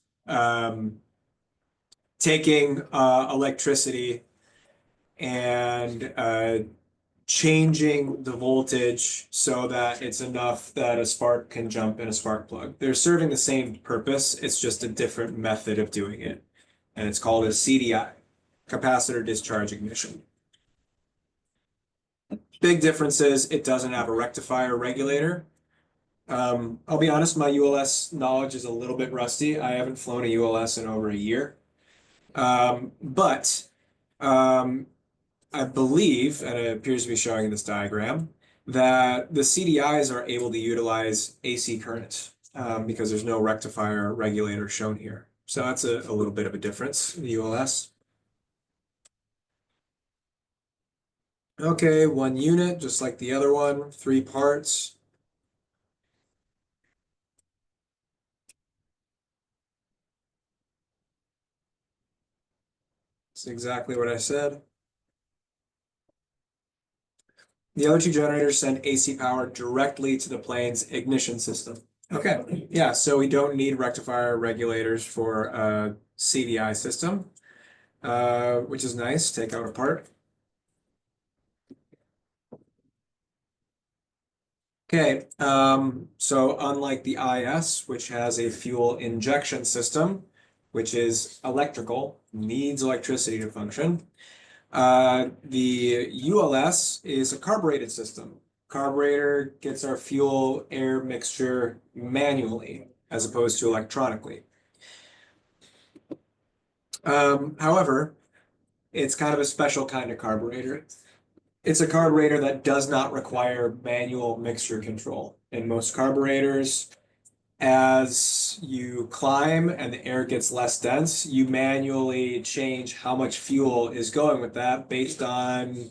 taking electricity and changing the voltage so that it's enough that a spark can jump in a spark plug. They're serving the same purpose, it's just a different method of doing it. And it's called a CDI, capacitor discharge ignition. Big difference is it doesn't have a rectifier regulator. I'll be honest, my ULS knowledge is a little bit rusty. I haven't flown a ULS in over a year. But I believe, and it appears to be showing in this diagram, that the CDIs are able to utilize AC current because there's no rectifier regulator shown here. So that's a little bit of a difference in the ULS. Okay, one unit, just like the other one, 3 parts. That's exactly what I said. The other 2 generators send AC power directly to the plane's ignition system. Okay, yeah, so we don't need rectifier regulators for a CDI system, which is nice. Take out a part. Okay, so unlike the IS, which has a fuel injection system, which is electrical, needs electricity to function, the ULS is a carbureted system. Carburetor gets our fuel air mixture manually as opposed to electronically. However, it's kind of a special kind of carburetor. It's a carburetor that does not require manual mixture control. In most carburetors, as you climb and the air gets less dense, you manually change how much fuel is going with that based on,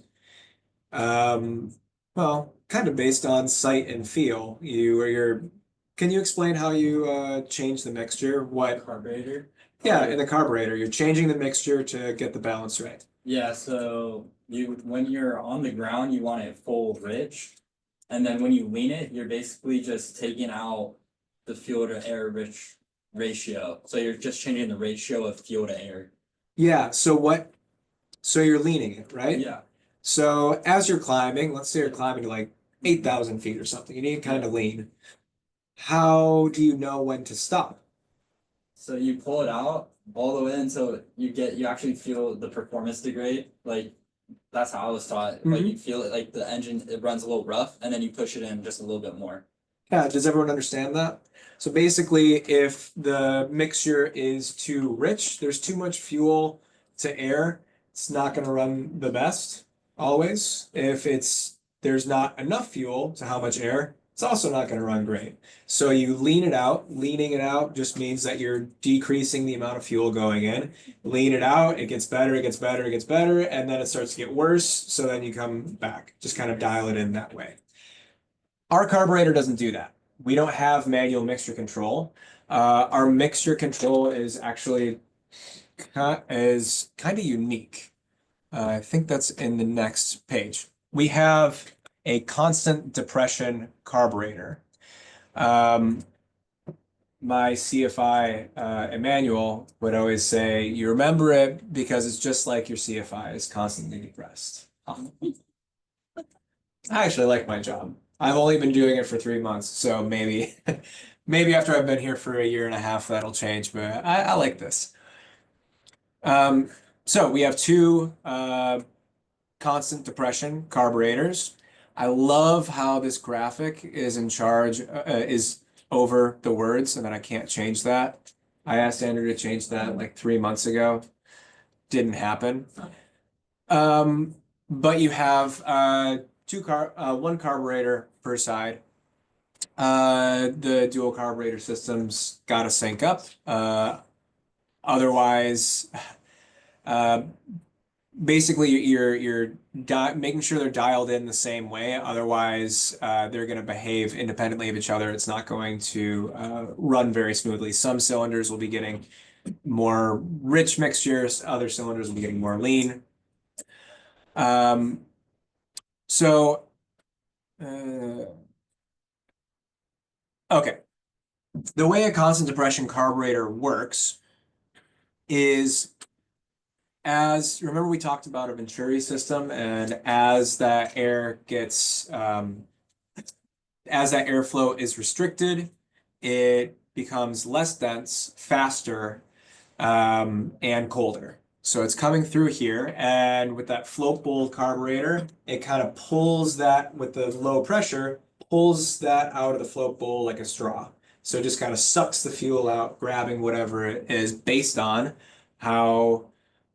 well, kind of based on sight and feel. Can you explain how you change the mixture? What? Carburetor. Yeah, in the carburetor, you're changing the mixture to get the balance right. Yeah, so when you're on the ground, you want it full rich. And then when you lean it, you're basically just taking out the fuel to air rich ratio. So you're just changing the ratio of fuel to air. Yeah, so you're leaning it, right? Yeah. So as you're climbing, let's say you're climbing to like 8,000 feet or something, you need to kind of lean. How do you know when to stop? So you pull it out all the way until you actually feel the performance degrade. Like that's how I was taught. Like you feel it, like the engine, it runs a little rough, and then you push it in just a little bit more. Yeah, does everyone understand that? So basically, if the mixture is too rich, there's too much fuel to air, it's not going to run the best always. If there's not enough fuel to how much air, it's also not going to run great. So you lean it out. Leaning it out just means that you're decreasing the amount of fuel going in. Lean it out, it gets better, it gets better, it gets better, and then it starts to get worse. So then you come back, just kind of dial it in that way. Our carburetor doesn't do that. We don't have manual mixture control. Our mixture control is actually kind of unique. I think that's in the next page. We have a constant depression carburetor. My CFI Emmanuel would always say, you remember it because it's just like your CFI is constantly depressed. I actually like my job. I've only been doing it for 3 months, so maybe maybe after I've been here for a year and a half that'll change, but I like this. So we have 2 constant depression carburetors. I love how this graphic is in charge, is over the words, and then I can't change that. I asked Andrew to change that like 3 months ago. Didn't happen. But you have one carburetor per side. The dual carburetor systems gotta sync up. Otherwise, basically you're making sure they're dialed in the same way. Otherwise, they're going to behave independently of each other. It's not going to run very smoothly. Some cylinders will be getting more rich mixtures. Other cylinders will be getting more lean. So, okay. The way a constant depression carburetor works is as remember we talked about a Venturi system, and as that air gets as that airflow is restricted, it becomes less dense, faster, and colder. So it's coming through here, and with that float bowl carburetor, it kind of pulls that with the low pressure, pulls that out of the float bowl like a straw. So it just kind of sucks the fuel out, grabbing whatever it is based on how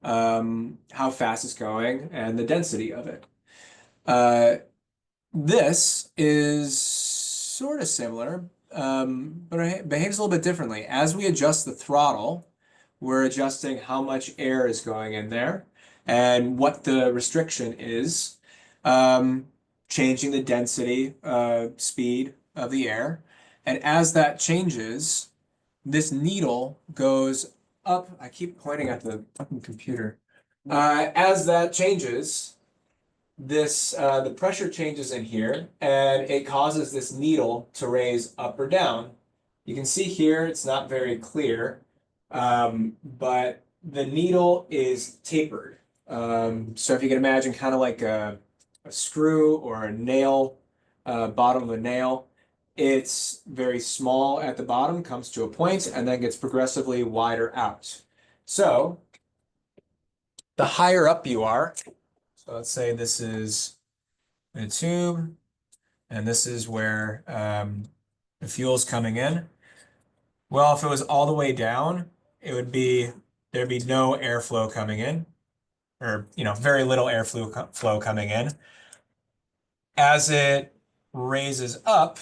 fast it's going and the density of it. Uh, this is sort of similar, but it behaves a little bit differently. As we adjust the throttle, we're adjusting how much air is going in there and what the restriction is, changing the density, speed of the air. And as that changes, this needle goes up. I keep pointing at the fucking computer. As that changes, the pressure changes in here, and it causes this needle to raise up or down. You can see here it's not very clear, but the needle is tapered. So if you can imagine kind of like a screw or a nail, bottom of a nail, it's very small at the bottom, comes to a point, and then gets progressively wider out. So the higher up you are, so let's say this is a tube, and this is where the fuel's coming in. Well, if it was all the way down, there'd be no airflow coming in, or very little airflow flow coming in. As it raises up,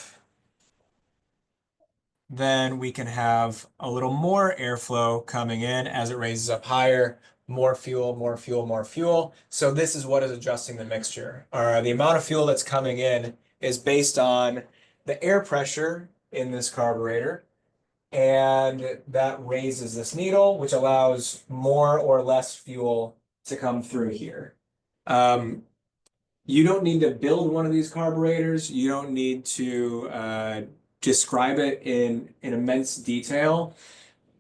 then we can have a little more airflow coming in as it raises up higher, more fuel, more fuel, more fuel. So this is what is adjusting the mixture. The amount of fuel that's coming in is based on the air pressure in this carburetor, and that raises this needle, which allows more or less fuel to come through here. You don't need to build one of these carburetors. You don't need to describe it in immense detail.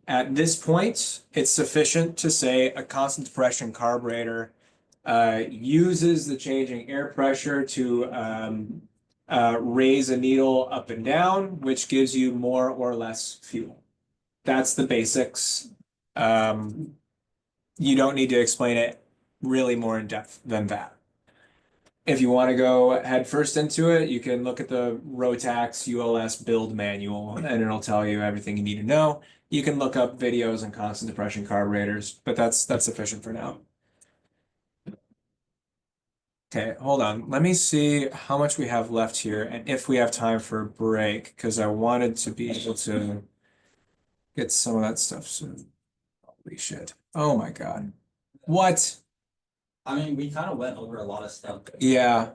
At this point, it's sufficient to say a constant depression carburetor uses the changing air pressure to raise a needle up and down, which gives you more or less fuel. That's the basics. You don't need to explain it really more in depth than that. If you want to go head first into it, you can look at the Rotax ULS build manual, and it'll tell you everything you need to know. You can look up videos on constant depression carburetors, but that's sufficient for now. Okay, hold on. Let me see how much we have left here and if we have time for a break, because I wanted to be able to get some of that stuff soon. Holy shit. Oh my God. What? I mean, we kind of went over a lot of stuff. Yeah.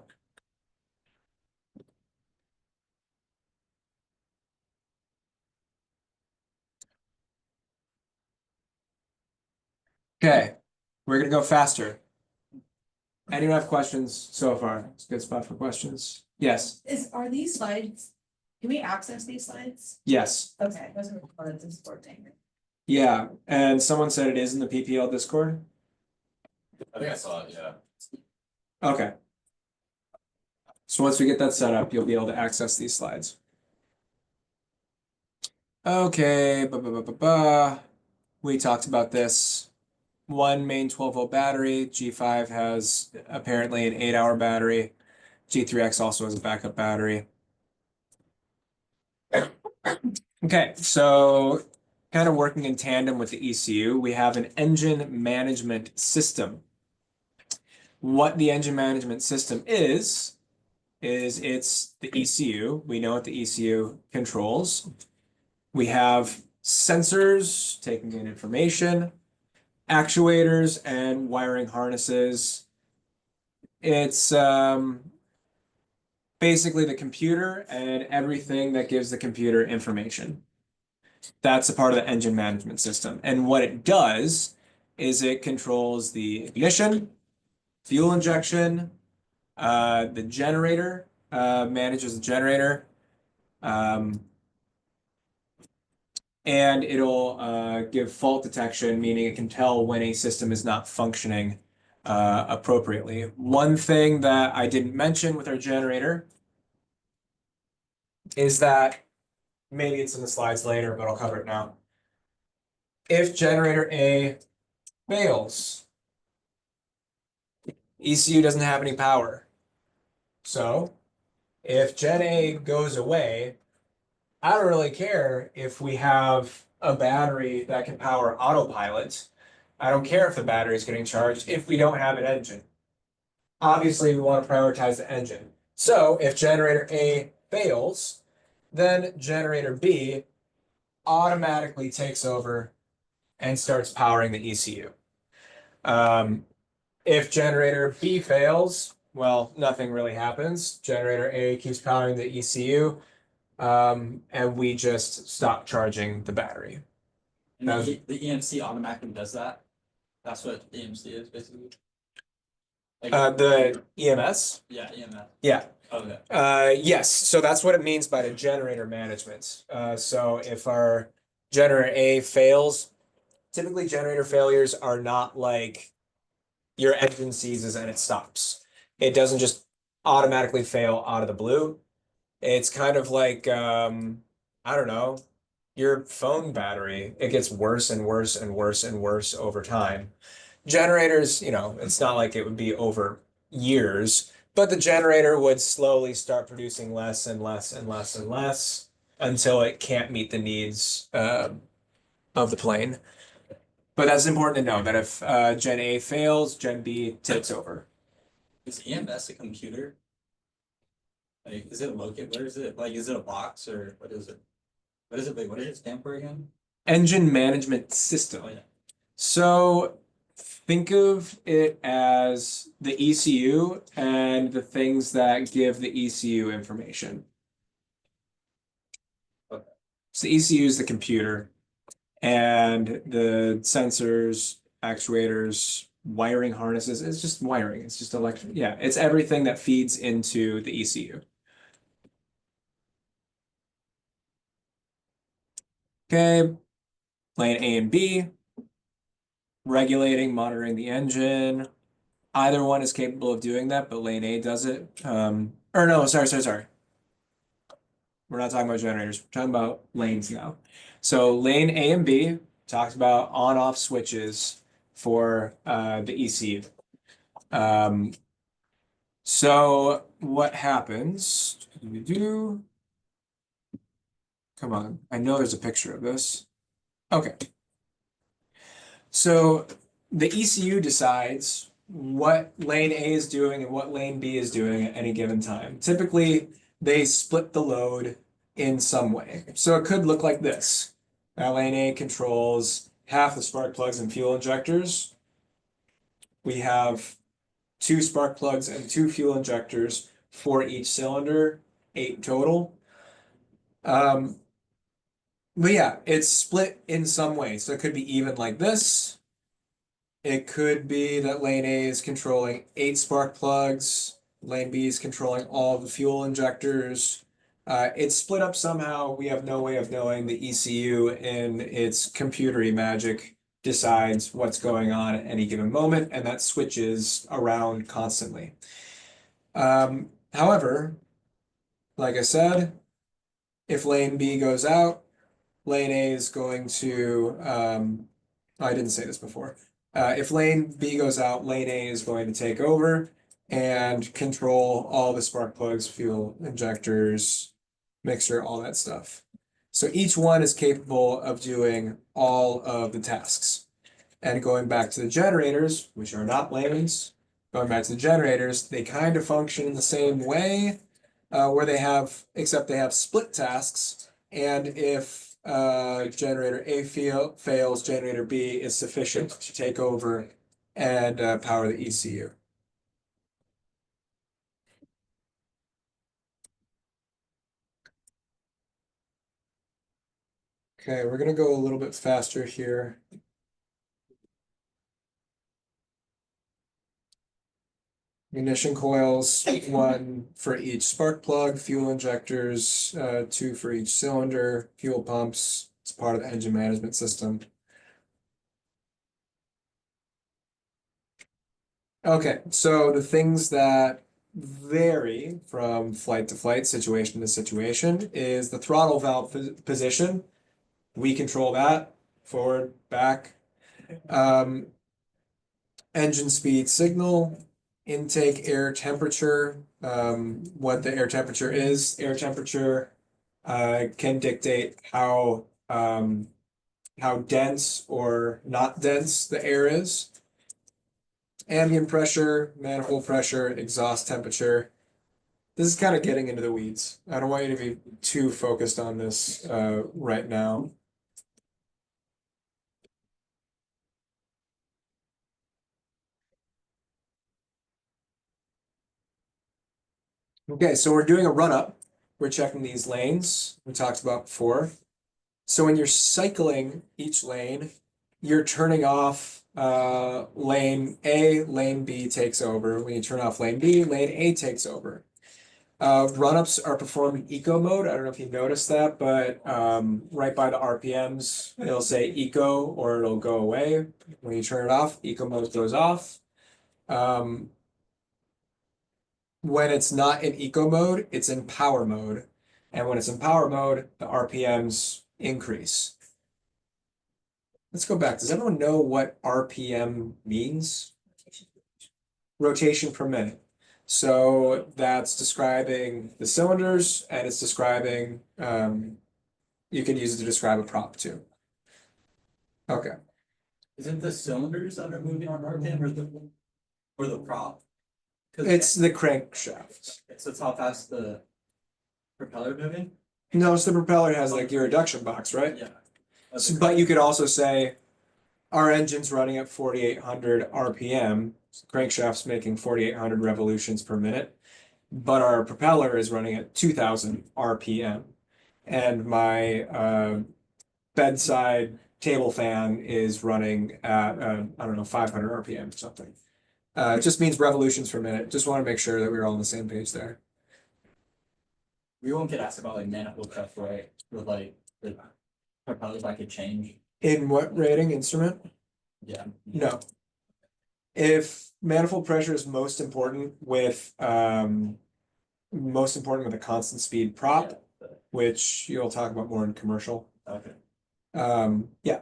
Okay, we're gonna go faster. Anyone have questions so far? It's a good spot for questions. Yes, Are these slides, can we access these slides? yes, Okay, those are part of the Discord thing. yeah. And someone said it is in the PPL Discord. I think I saw it, yeah. Okay. So once we get that set up, you'll be able to access these slides. Okay, we talked about this. One main 12-volt battery. G5 has apparently an 8-hour battery. G3X also has a backup battery. Okay, so kind of working in tandem with the ECU, we have an engine management system. What the engine management system is it's the ECU. We know what the ECU controls. We have sensors taking in information, actuators, and wiring harnesses. It's basically the computer and everything that gives the computer information. That's a part of the engine management system. And what it does is it controls the ignition, fuel injection, the generator, manages the generator, and it'll give fault detection, meaning it can tell when a system is not functioning appropriately. One thing that I didn't mention with our generator is that maybe it's in the slides later, but I'll cover it now. If generator A fails, ECU doesn't have any power. So if Gen A goes away, I don't really care if we have a battery that can power autopilot. I don't care if the battery is getting charged if we don't have an engine. Obviously, we want to prioritize the engine. So if generator A fails, then generator B automatically takes over and starts powering the ECU. If generator B fails, well, nothing really happens. Generator A keeps powering the ECU, and we just stop charging the battery. And That was- the EMC automatically does that. That's what EMC is basically. Like, The EMS? yeah, EMF. Yeah. Okay. Yes, so that's what it means by the generator management. So if our generator A fails, typically generator failures are not like your engine seizes and it stops. It doesn't just automatically fail out of the blue. It's kind of like I don't know, your phone battery. It gets worse and worse and worse and worse over time. Generators, it's not like it would be over years, but the generator would slowly start producing less and less and less and less until it can't meet the needs of the plane. But that's important to know that if Gen A fails, Gen B takes over. Is EMS a computer? Like, is it located? Where is it? Like, is it a box or what is it? What is it? Wait, what does it stand for again? Engine management system. Oh, yeah. So think of it as the ECU and the things that give the ECU information. Okay. So the ECU is the computer, and the sensors, actuators, wiring harnesses, it's just wiring. It's just electric. Yeah, it's everything that feeds into the ECU. Okay, lane A and B, regulating, monitoring the engine. Either one is capable of doing that, but lane A does it. Or no, sorry. We're not talking about generators. We're talking about lanes now. So lane A and B talks about on-off switches for the ECU. So what happens? Come on, I know there's a picture of this. Okay. So the ECU decides what lane A is doing and what lane B is doing at any given time. Typically, they split the load in some way. So it could look like this. Now lane A controls half the spark plugs and fuel injectors. We have 2 spark plugs and 2 fuel injectors for each cylinder, 8 total. But yeah, it's split in some way. So it could be even like this. It could be that lane A is controlling 8 spark plugs, lane B is controlling all the fuel injectors. It's split up somehow. We have no way of knowing. The ECU in its computery magic decides what's going on at any given moment, and that switches around constantly. However, like I said, if lane B goes out, lane A is going to, I didn't say this before. If lane B goes out, lane A is going to take over and control all the spark plugs, fuel injectors, mixture, all that stuff. So each one is capable of doing all of the tasks. And going back to the generators, which are not lanes, going back to the generators, they kind of function in the same way, where they have, except they have split tasks. And if generator A fails, generator B is sufficient to take over and power the ECU. Okay, we're gonna go a little bit faster here. Ignition coils, 1 for each spark plug, fuel injectors, 2 for each cylinder, fuel pumps, It's part of the engine management system. Okay, so the things that vary from flight to flight, situation to situation, is the throttle valve position. We control that, forward, back. Engine speed signal, intake air temperature, what the air temperature is. Air temperature can dictate how dense or not dense the air is. Ambient pressure, manifold pressure, exhaust temperature. This is kind of getting into the weeds. I don't want you to be too focused on this right now. Okay, so we're doing a run up. We're checking these lanes we talked about before. So when you're cycling each lane, you're turning off lane A, lane B takes over. When you turn off lane B, lane A takes over. Run-ups are performed in eco mode. I don't know if you noticed that, but right by the RPMs, it'll say eco or it'll go away. When you turn it off, eco mode goes off. When it's not in eco mode, it's in power mode. And when it's in power mode, the RPMs increase. Let's go back. Does everyone know what RPM means? Rotation per minute. So that's describing the cylinders and it's describing, you can use it to describe a prop too. Okay. Is it the cylinders that are moving on RPM or the prop? 'Cause It's the crankshaft. so it's how fast the propeller moving? No, it's the propeller has like your reduction box, right? Yeah. So, but you could also say our engine's running at 4,800 RPM, crankshaft's making 4,800 revolutions per minute, but our propeller is running at 2,000 RPM. And my bedside table fan is running at, I don't know, 500 RPM or something. It just means revolutions per minute. Just want to make sure that we're all on the same page there. We won't get asked about like manifold pressure, right? With like the propellers that could change. In what rating instrument? Yeah. No. If manifold pressure is most important with a constant speed prop, which you'll talk about more in commercial. Okay. Yeah.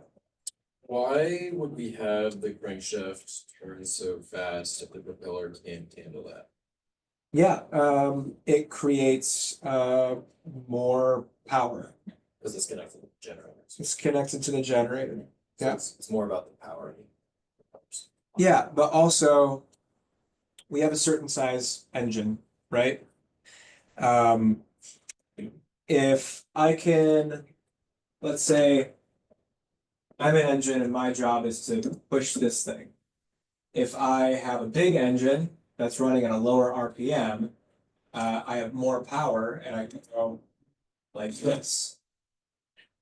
Why would we have the crankshaft turn so fast if the propeller can't handle that? Yeah, it creates more power. Because it's connected to the generators. It's connected to the generator. So Yeah. it's more about the power. Yeah, but also we have a certain size engine, right? If I can, let's say I'm an engine and my job is to push this thing. If I have a big engine that's running at a lower RPM, I have more power and I can go like this.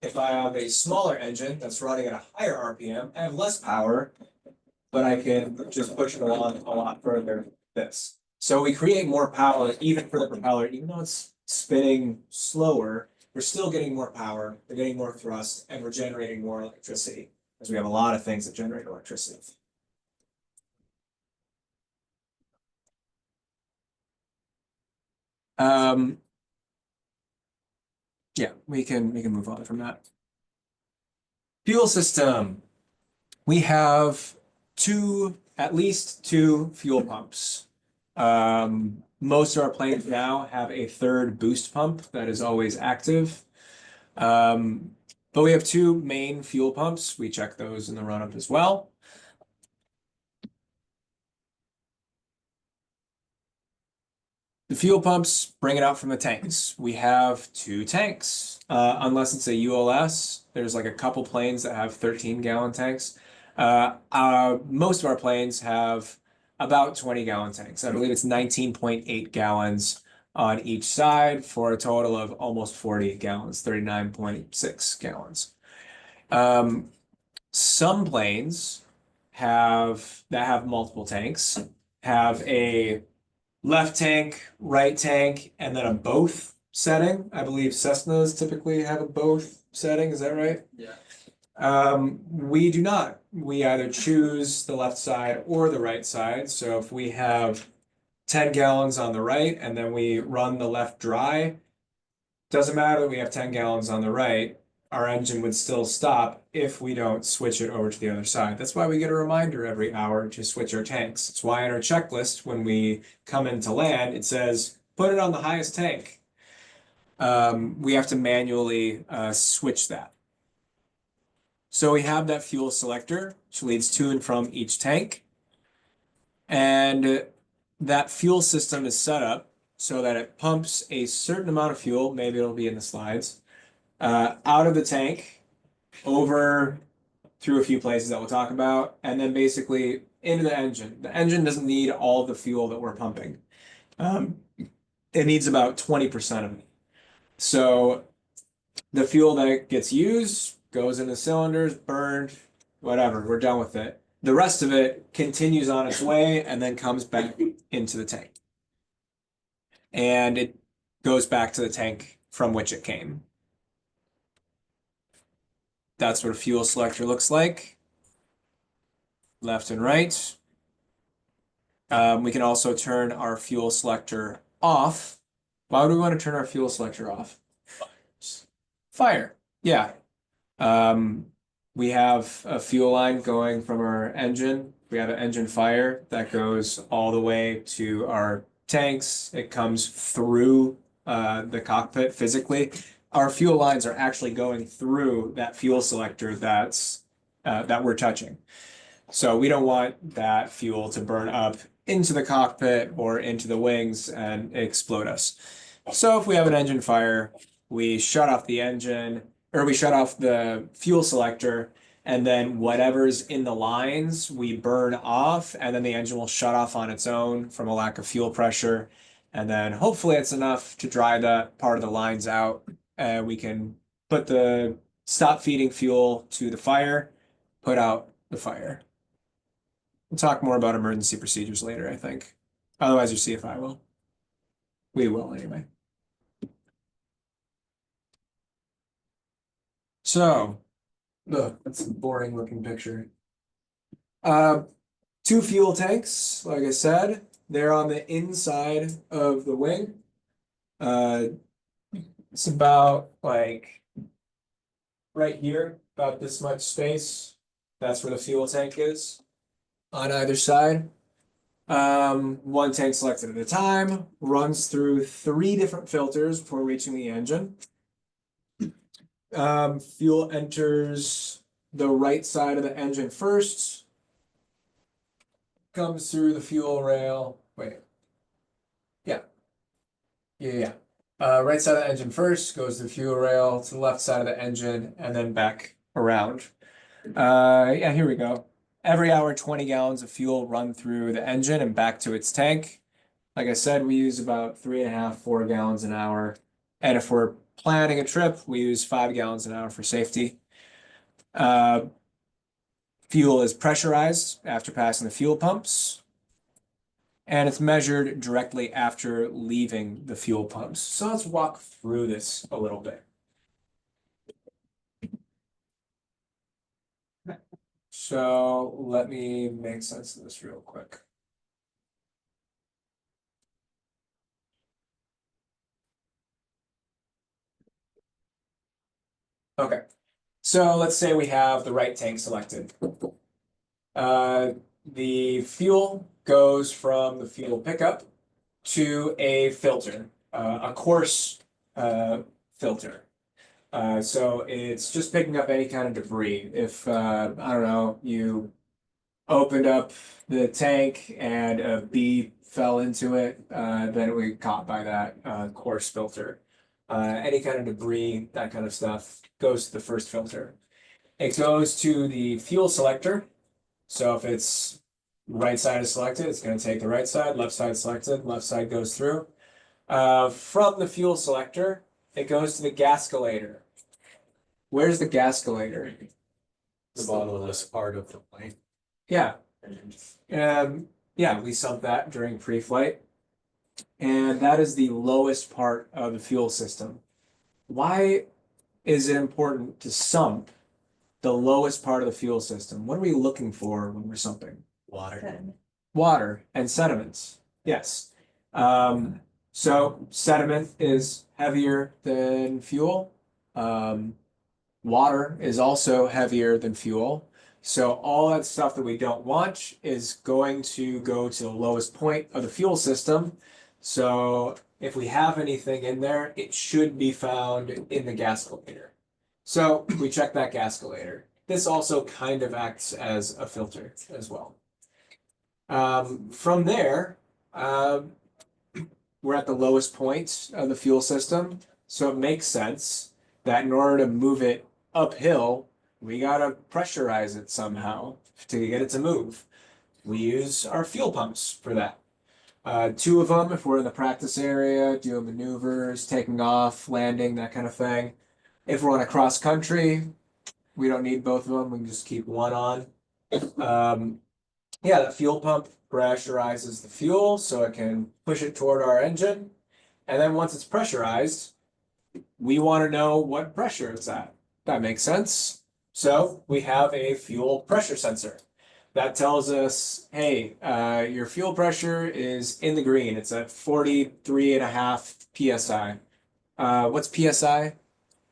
If I have a smaller engine that's running at a higher RPM, I have less power, but I can just push it along a lot further like this. So we create more power even for the propeller, even though it's spinning slower, we're still getting more power, we're getting more thrust, and we're generating more electricity, because we have a lot of things that generate electricity. Yeah, we can move on from that. Fuel system. We have at least two fuel pumps. Most of our planes now have a third boost pump that is always active. But we have two main fuel pumps. We check those in the run-up as well. The fuel pumps bring it out from the tanks. We have two tanks, unless it's a ULS. There's like a couple planes that have 13-gallon tanks. Most of our planes have about 20-gallon tanks. I believe it's 19.8 gallons on each side for a total of almost 40 gallons, 39.6 gallons. Some planes that have multiple tanks have a left tank, right tank, and then a both setting. I believe Cessnas typically have a both. setting, is that right? Yeah. We do not. We either choose the left side or the right side. So if we have 10 gallons on the right and then we run the left dry, doesn't matter that we have 10 gallons on the right, our engine would still stop if we don't switch it over to the other side. That's why we get a reminder every hour to switch our tanks. It's why in our checklist, when we come into land, it says, put it on the highest tank. We have to manually switch that. So we have that fuel selector, which leads to and from each tank. And that fuel system is set up so that it pumps a certain amount of fuel, maybe it'll be in the slides, out of the tank, over through a few places that we'll talk about, and then basically into the engine. The engine doesn't need all the fuel that we're pumping. It needs about 20% of it. So the fuel that gets used goes into cylinders, burned, whatever, we're done with it. The rest of it continues on its way and then comes back into the tank. And it goes back to the tank from which it came. That's what a fuel selector looks like. Left and right. We can also turn our fuel selector off. Why would we want to turn our fuel selector off? Fire. Yeah. We have a fuel line going from our engine. We have an engine fire that goes all the way to our tanks. It comes through the cockpit physically. Our fuel lines are actually going through that fuel selector that we're touching. So we don't want that fuel to burn up into the cockpit or into the wings and explode us. So if we have an engine fire, we shut off the engine, or we shut off the fuel selector, and then whatever's in the lines we burn off, and then the engine will shut off on its own from a lack of fuel pressure. And then hopefully it's enough to dry that part of the lines out. And we can stop feeding fuel to the fire, put out the fire. We'll talk more about emergency procedures later, I think. Otherwise, your CFI will. We will anyway. So, look, that's a boring looking picture. Two fuel tanks, like I said, they're on the inside of the wing. It's about like right here, about this much space. That's where the fuel tank is on either side. One tank selected at a time, runs through 3 different filters before reaching the engine. Fuel enters the right side of the engine first, comes through the fuel rail. Wait. Yeah. Right side of the engine first, goes to the fuel rail, to the left side of the engine, and then back around. Yeah, here we go. Every hour, 20 gallons of fuel run through the engine and back to its tank. Like I said, we use about 3.5, 4 gallons an hour. And if we're planning a trip, we use 5 gallons an hour for safety. Fuel is pressurized after passing the fuel pumps. And it's measured directly after leaving the fuel pumps. So let's walk through this a little bit. So let me make sense of this real quick. Okay, so let's say we have the right tank selected. The fuel goes from the fuel pickup to a filter, a coarse filter. So it's just picking up any kind of debris. If, I don't know, you opened up the tank and a bee fell into it, then it would get caught by that coarse filter. Any kind of debris, that kind of stuff, goes to the first filter. It goes to the fuel selector. So if it's right side is selected, it's going to take the right side, left side selected, left side goes through. From the fuel selector, it goes to the gascolator. Where's the gascolator? The bottomless part of the plane. Yeah. Yeah, we sunk that during pre-flight. And that is the lowest part of the fuel system. Why is it important to sump the lowest part of the fuel system? What are we looking for when we're sumping? Water. Good. Water and sediments. Yes. So sediment is heavier than fuel. Water is also heavier than fuel. So all that stuff that we don't want is going to go to the lowest point of the fuel system. So if we have anything in there, it should be found in the gascolator. So we check that gascolator. This also kind of acts as a filter as well. From there, we're at the lowest point of the fuel system. So it makes sense that in order to move it uphill, we gotta pressurize it somehow to get it to move. We use our fuel pumps for that. Two of them if we're in the practice area, doing maneuvers, taking off, landing, that kind of thing. If we're on a cross country, we don't need both of them. We can just keep one on. Yeah, the fuel pump pressurizes the fuel so it can push it toward our engine. And then once it's pressurized, we want to know what pressure it's at. That makes sense. So we have a fuel pressure sensor that tells us, hey, your fuel pressure is in the green. It's at 43.5 PSI. What's PSI?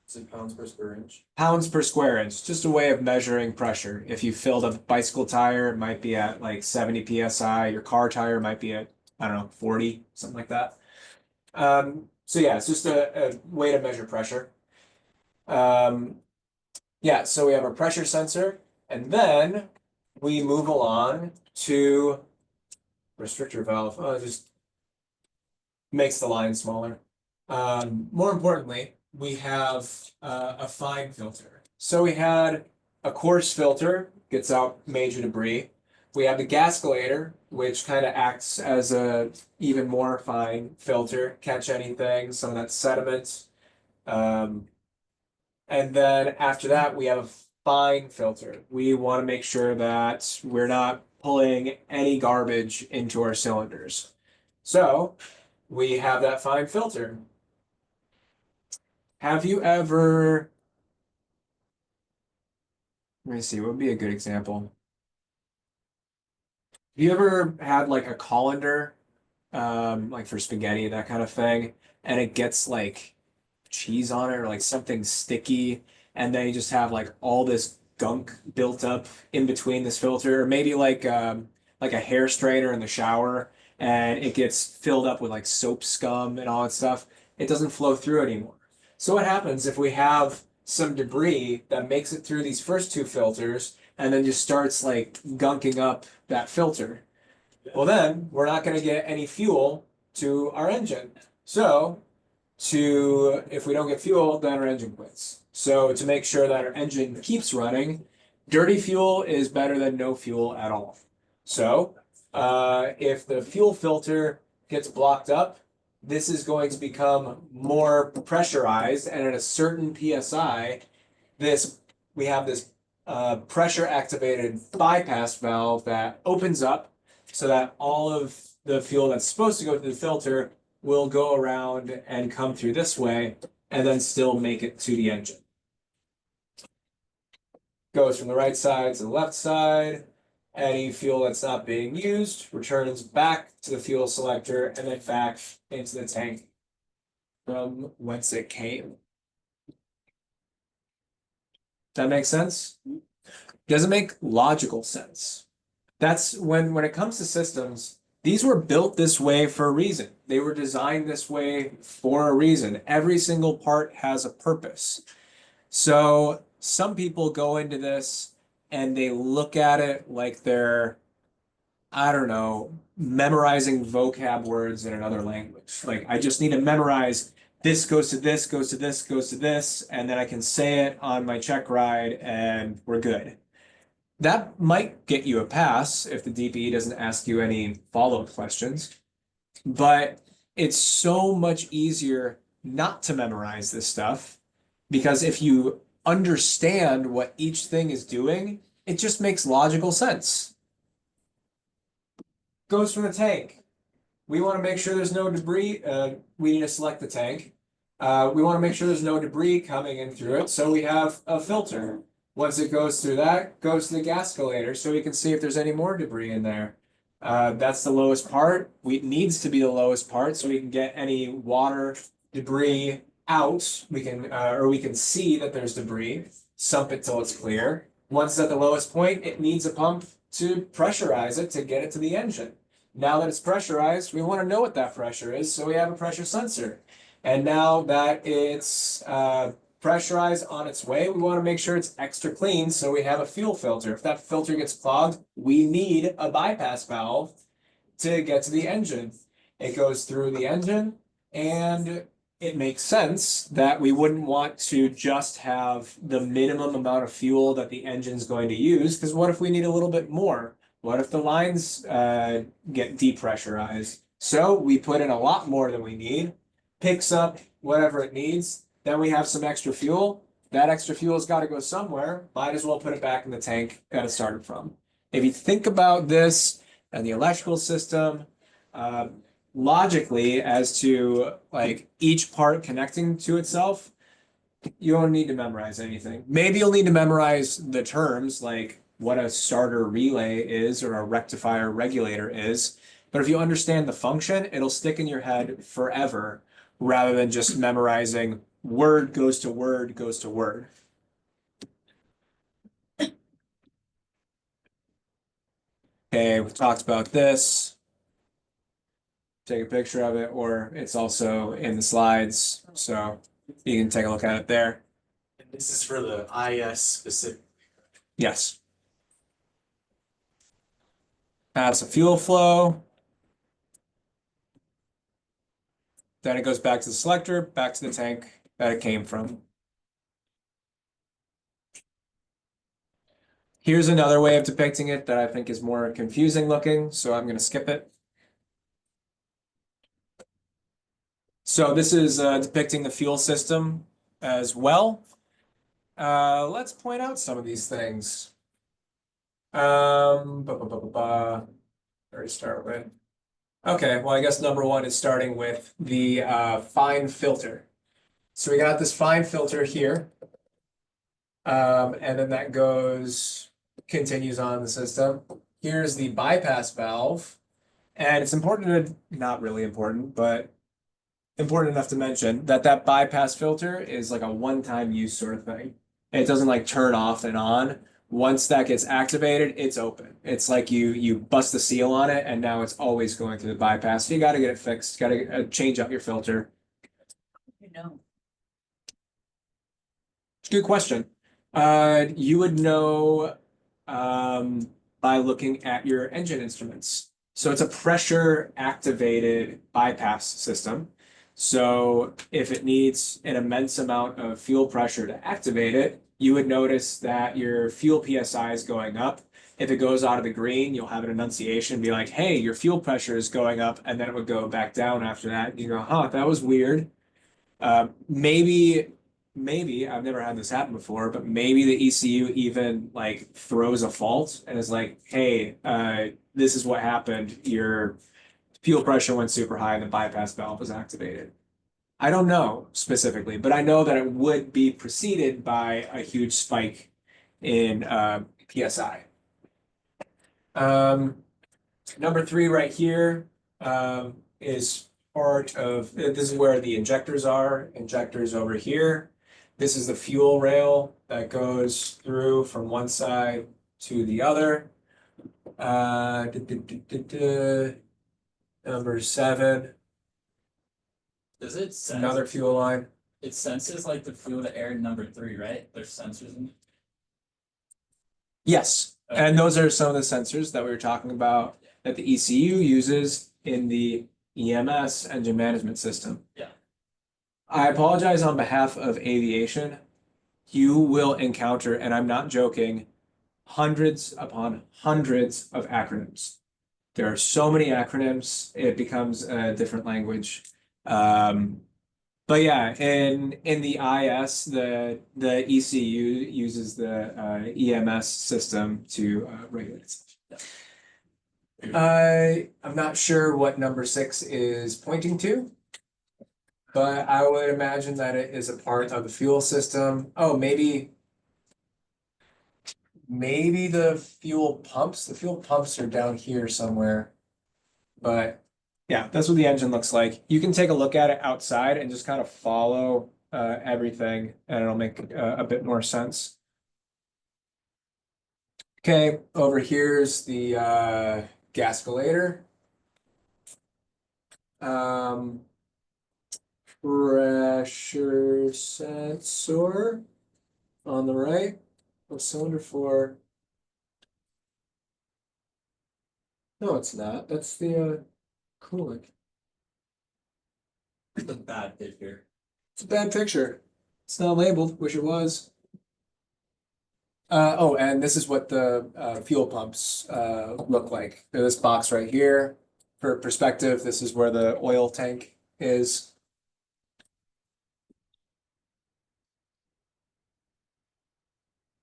Is it pounds per square inch? Pounds per square inch, just a way of measuring pressure. If you filled a bicycle tire, it might be at like 70 PSI. Your car tire might be at, I don't know, 40, something like that. So yeah, it's just a way to measure pressure. Yeah, so we have our pressure sensor, and then we move along to restrictor valve. Just makes the line smaller. More importantly, we have a fine filter. So we had a coarse filter, gets out major debris. We have the gascolator, which kind of acts as a even more fine filter, catch anything, some of that sediment. And then after that, we have a fine filter. We want to make sure that we're not pulling any garbage into our cylinders. So we have that fine filter. Have you ever, let me see, what would be a good example? Have you ever had like a colander, like for spaghetti, that kind of thing, and it gets like cheese on it or like something sticky, and then you just have like all this gunk built up in between this filter, or maybe like a hair straightener in the shower, and it gets filled up with like soap scum and all that stuff. It doesn't flow through anymore. So what happens if we have some debris that makes it through these first two filters and then just starts like gunking up that filter? Well, then we're not going to get any fuel to our engine. So if we don't get fuel, then our engine quits. So to make sure that our engine keeps running, dirty fuel is better than no fuel at all. So if the fuel filter gets blocked up, this is going to become more pressurized, and at a certain PSI, we have this pressure activated bypass valve that opens up so that all of the fuel that's supposed to go to the filter will go around and come through this way and then still make it to the engine. Goes from the right side to the left side. Any fuel that's not being used returns back to the fuel selector and then back into the tank from whence it came. That makes sense? Doesn't make logical sense. That's when it comes to systems, these were built this way for a reason. They were designed this way for a reason. Every single part has a purpose. So some people go into this and they look at it like they're, I don't know, memorizing vocab words in another language. Like, I just need to memorize this goes to this, goes to this, goes to this, and then I can say it on my check ride and we're good. That might get you a pass if the DPE doesn't ask you any follow-up questions, but it's so much easier not to memorize this stuff because if you understand what each thing is doing, it just makes logical sense. Goes from the tank. We want to make sure there's no debris. We need to select the tank. We want to make sure there's no debris coming in through it, so we have a filter. Once it goes through that, goes to the gascolator, so we can see if there's any more debris in there. That's the lowest part. It needs to be the lowest part, so we can get any water, debris out. We can see that there's debris, sump it till it's clear. Once it's at the lowest point, it needs a pump to pressurize it to get it to the engine. Now that it's pressurized, we want to know what that pressure is, so we have a pressure sensor. And now that it's pressurized on its way, we want to make sure it's extra clean, so we have a fuel filter. If that filter gets clogged, we need a bypass valve to get to the engine. It goes through the engine, and it makes sense that we wouldn't want to just have the minimum amount of fuel that the engine's going to use, because what if we need a little bit more? What if the lines get depressurized? So we put in a lot more than we need, picks up whatever it needs, then we have some extra fuel. That extra fuel's got to go somewhere. Might as well put it back in the tank that it started from. If you think about this and the electrical system, logically as to like each part connecting to itself, you don't need to memorize anything. Maybe you'll need to memorize the terms like what a starter relay is or a rectifier regulator is. But if you understand the function, it'll stick in your head forever rather than just memorizing word goes to word goes to word. Okay, we talked about this. Take a picture of it, or it's also in the slides, so you can take a look at it there. And this is for the IS specific. Yes. That's a fuel flow. Then it goes back to the selector, back to the tank that it came from. Here's another way of depicting it that I think is more confusing looking, so I'm going to skip it. So this is depicting the fuel system as well. Let's point out some of these things. Where to start with? Okay, well, I guess number one is starting with the fine filter. So we got this fine filter here. And then that continues on the system. Here's the bypass valve. And it's important to, not really important, but important enough to mention that bypass filter is like a one-time use sort of thing. It doesn't like turn off and on. Once that gets activated, it's open. It's like you bust the seal on it, and now it's always going through the bypass. So you got to get it fixed. Got to change out your filter. You know. Good question. You would know by looking at your engine instruments. So it's a pressure activated bypass system. So if it needs an immense amount of fuel pressure to activate it, you would notice that your fuel PSI is going up. If it goes out of the green, you'll have an annunciation be like, hey, your fuel pressure is going up, and then it would go back down after that. You go, huh, that was weird. Maybe I've never had this happen before, but maybe the ECU even like throws a fault and is like, hey, this is what happened. Your fuel pressure went super high and the bypass valve was activated. I don't know specifically, but I know that it would be preceded by a huge spike in PSI. Number three right here is part of, this is where the injectors are. Injectors over here. This is the fuel rail that goes through from one side to the other. Number seven, Does it sense? another fuel line. It senses like the fuel to air number 3, right? There's sensors in it. Yes, and those are some of the sensors that we were talking about that the ECU uses in the EMS engine management system. Yeah. I apologize on behalf of aviation. You will encounter, and I'm not joking, hundreds upon hundreds of acronyms. There are so many acronyms, it becomes a different language. But yeah, in the IS, the ECU uses the EMS system to regulate itself. I'm not sure what number 6 is pointing to. but I would imagine that it is a part of the fuel system. Oh, maybe. Maybe the fuel pumps. The fuel pumps are down here somewhere. But yeah, that's what the engine looks like. You can take a look at it outside and just kind of follow everything, and it'll make a bit more sense. Okay, over here's the gascolator. Um, Pressure sensor on the right. Oh, cylinder 4. No, it's not. That's the coolant. It's a bad picture. It's a bad picture. It's not labeled. Wish it was. Oh, and this is what the fuel pumps look like. This box right here. For perspective, this is where the oil tank is.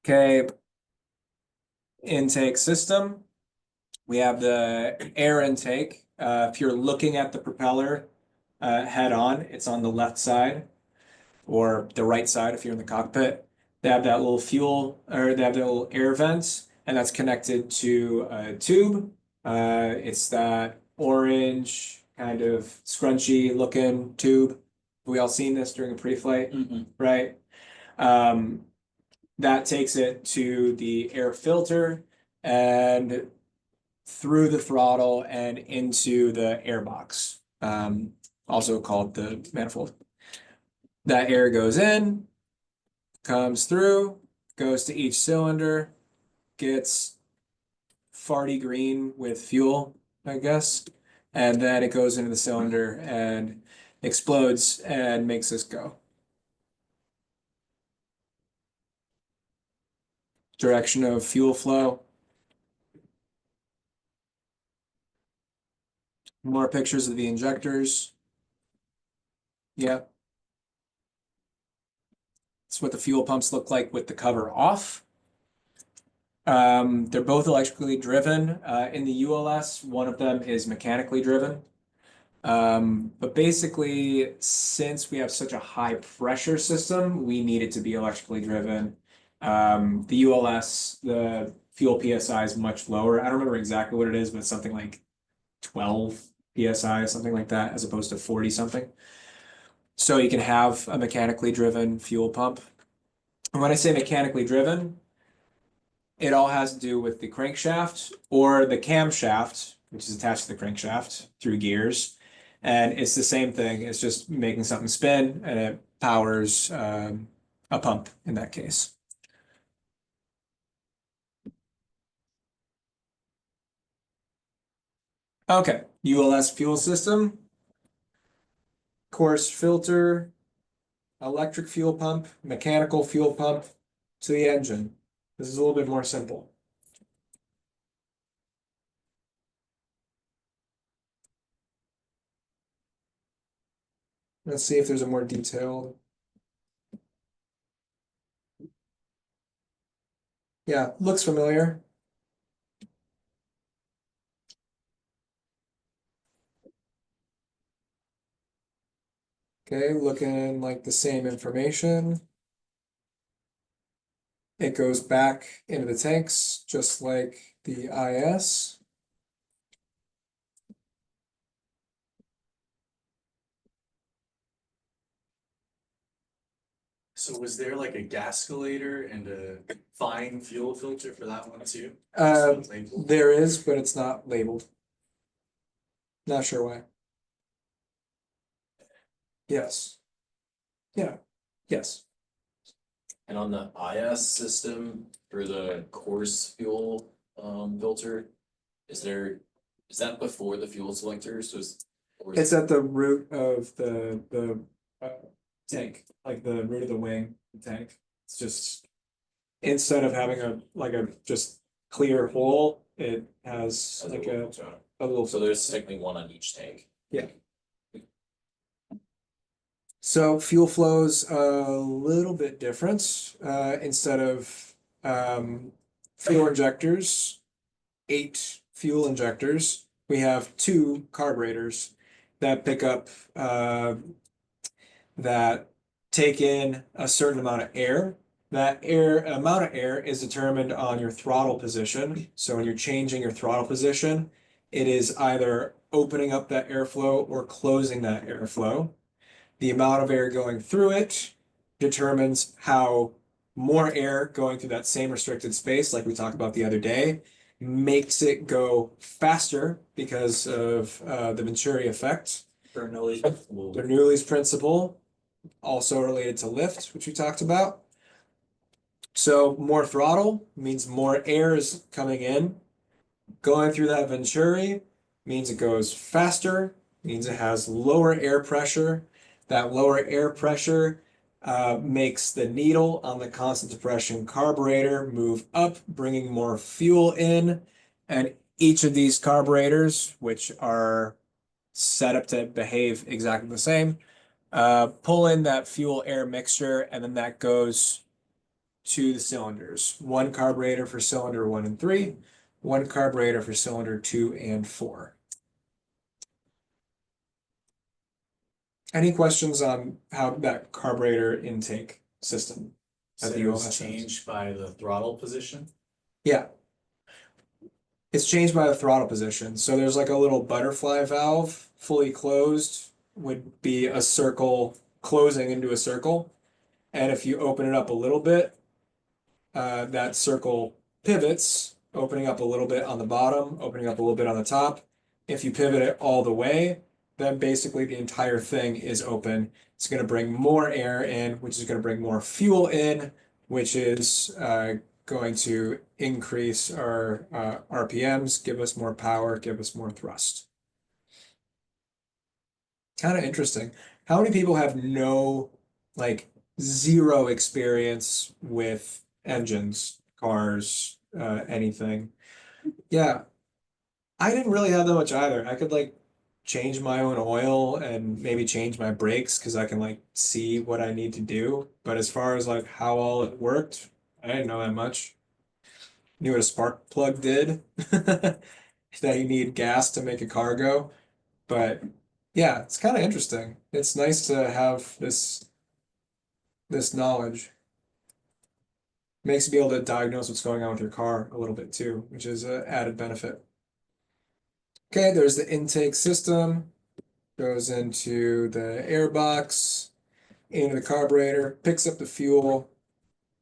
Okay. Intake system. We have the air intake. If you're looking at the propeller head on, it's on the left side or the right side if you're in the cockpit. They have that little fuel, or they have that little air vent, and that's connected to a tube. It's that orange kind of scrunchy looking tube. We all seen this during a pre-flight, right? That takes it to the air filter and through the throttle and into the airbox, also called the manifold. That air goes in, comes through, goes to each cylinder, gets farty green with fuel, I guess, and then it goes into the cylinder and explodes and makes this go. Direction of fuel flow. More pictures of the injectors. Yep. That's what the fuel pumps look like with the cover off. They're both electrically driven. In the ULS, one of them is mechanically driven. But basically, since we have such a high pressure system, we need it to be electrically driven. The ULS, the fuel PSI is much lower. I don't remember exactly what it is, but it's something like 12 PSI, something like that, as opposed to 40 something. So you can have a mechanically driven fuel pump. And when I say mechanically driven, it all has to do with the crankshaft or the camshaft, which is attached to the crankshaft through gears. And it's the same thing. It's just making something spin and it powers a pump in that case. Okay, ULS fuel system, coarse filter, electric fuel pump, mechanical fuel pump to the engine. This is a little bit more simple. Let's see if there's a more detailed. Yeah, looks familiar. Okay, looking like the same information. It goes back into the tanks, just like the IS. So was there like a gascolator and a fine fuel filter for that one too? Labeled? There is, but it's not labeled. Not sure why. Yes. Yeah, yes. And on the IS system for the coarse fuel filter, is that before the fuel selector? So or is It's at the root of the tank, like the root of the wing, the tank. It's just instead of having a just clear hole, it has has like little a filter on it? little. So there's technically one on each tank. Yeah. So fuel flow's a little bit different. Instead of fuel injectors, 8 fuel injectors, we have 2 carburetors that pick up that take in a certain amount of air. That amount of air is determined on your throttle position. So when you're changing your throttle position, it is either opening up that airflow or closing that airflow. The amount of air going through it determines how more air going through that same restricted space, like we talked about the other day, makes it go faster because of the Venturi effect. Bernoulli's principle, also related to lift, which we talked about. So more throttle means more air is coming in. Going through that Venturi means it goes faster, means it has lower air pressure. That lower air pressure makes the needle on the constant depression carburetor move up, bringing more fuel in. And each of these carburetors, which are set up to behave exactly the same, pull in that fuel air mixture, and then that goes to the cylinders. One carburetor for cylinder 1 and 3, one carburetor for cylinder 2 and 4. Any questions on how that carburetor intake system So at the it was ULS? changed by the throttle position? Yeah. It's changed by the throttle position. So there's like a little butterfly valve, fully closed would be a circle closing into a circle. And if you open it up a little bit, that circle pivots, opening up a little bit on the bottom, opening up a little bit on the top. If you pivot it all the way, then basically the entire thing is open. It's going to bring more air in, which is going to bring more fuel in, which is going to increase our RPMs, give us more power, give us more thrust. Kind of interesting. How many people have like, zero experience with engines, cars, anything? Yeah, I didn't really have that much either. I could like change my own oil and maybe change my brakes because I can like see what I need to do. But as far as like how all it worked, I didn't know that much. Knew what a spark plug did, that you need gas to make a car go. But yeah, it's kind of interesting. It's nice to have this knowledge. Makes you be able to diagnose what's going on with your car a little bit too, which is an added benefit. Okay, there's the intake system. Goes into the air box, into the carburetor, picks up the fuel,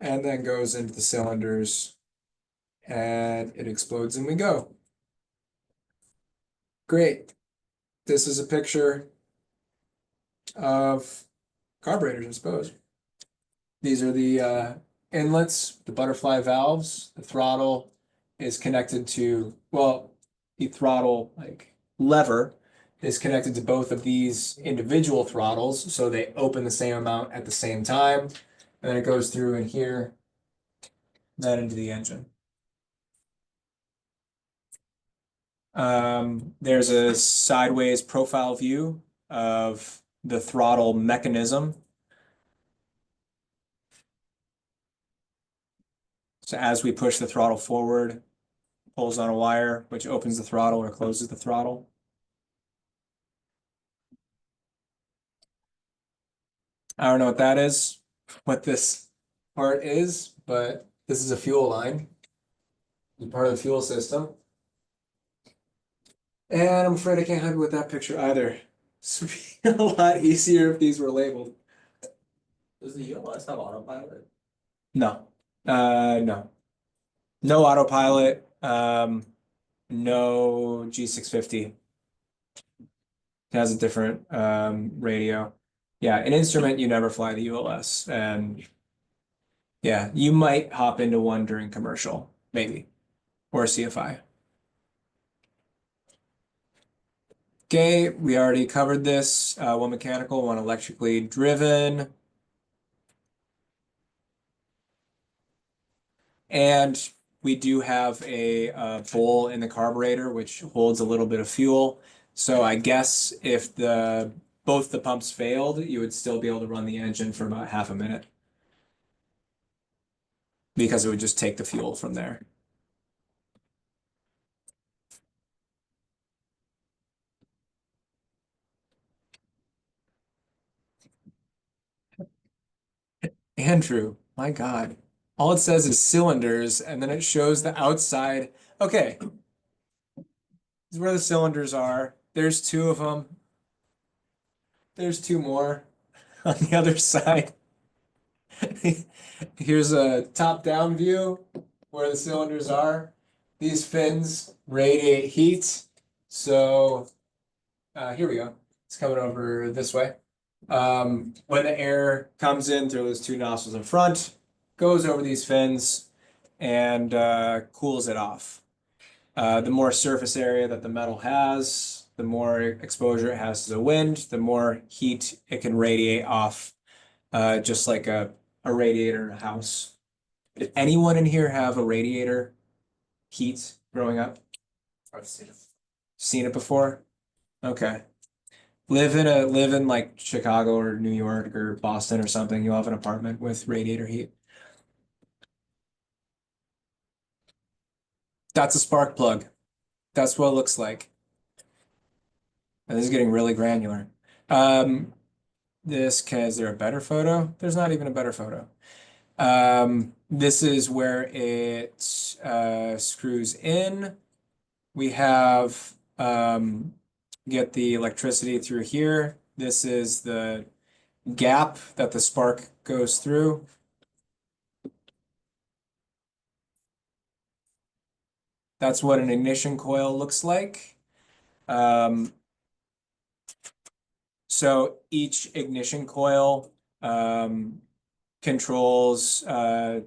and then goes into the cylinders, and it explodes and we go. Great. This is a picture of carburetors, I suppose. These are the inlets, the butterfly valves. The throttle is connected to, well, the throttle like lever is connected to both of these individual throttles, so they open the same amount at the same time. And then it goes through in here, then into the engine. There's a sideways profile view of the throttle mechanism. So as we push the throttle forward, pulls on a wire, which opens the throttle or closes the throttle. I don't know what that is, what this part is, but this is a fuel line. It's part of the fuel system. And I'm afraid I can't help you with that picture either. This would be a lot easier if these were labeled. Does the ULS have autopilot? No. No. No autopilot. No G650. It has a different radio. Yeah, an instrument you never fly the ULS, and yeah, you might hop into one during commercial, maybe, or a CFI. Okay, we already covered this. One mechanical, one electrically driven. And we do have a bowl in the carburetor, which holds a little bit of fuel. So I guess if both the pumps failed, you would still be able to run the engine for about half a minute. Because it would just take the fuel from there. Andrew, my God. All it says is cylinders, and then it shows the outside. Okay. This is where the cylinders are. There's two of them. There's two more on the other side. Here's a top-down view where the cylinders are. These fins radiate heat. So here we go. It's coming over this way. When the air comes in through those two nostrils in front, goes over these fins and cools it off. The more surface area that the metal has, the more exposure it has to the wind, the more heat it can radiate off, just like a radiator in a house. Did anyone in here have a radiator heat growing up? I've seen it. Seen it before? Okay. Live in like Chicago or New York or Boston or something. You'll have an apartment with radiator heat. That's a spark plug. That's what it looks like. And this is getting really granular. Is there a better photo? There's not even a better photo. This is where it screws in. We have get the electricity through here. This is the gap that the spark goes through. That's what an ignition coil looks like. So each ignition coil controls the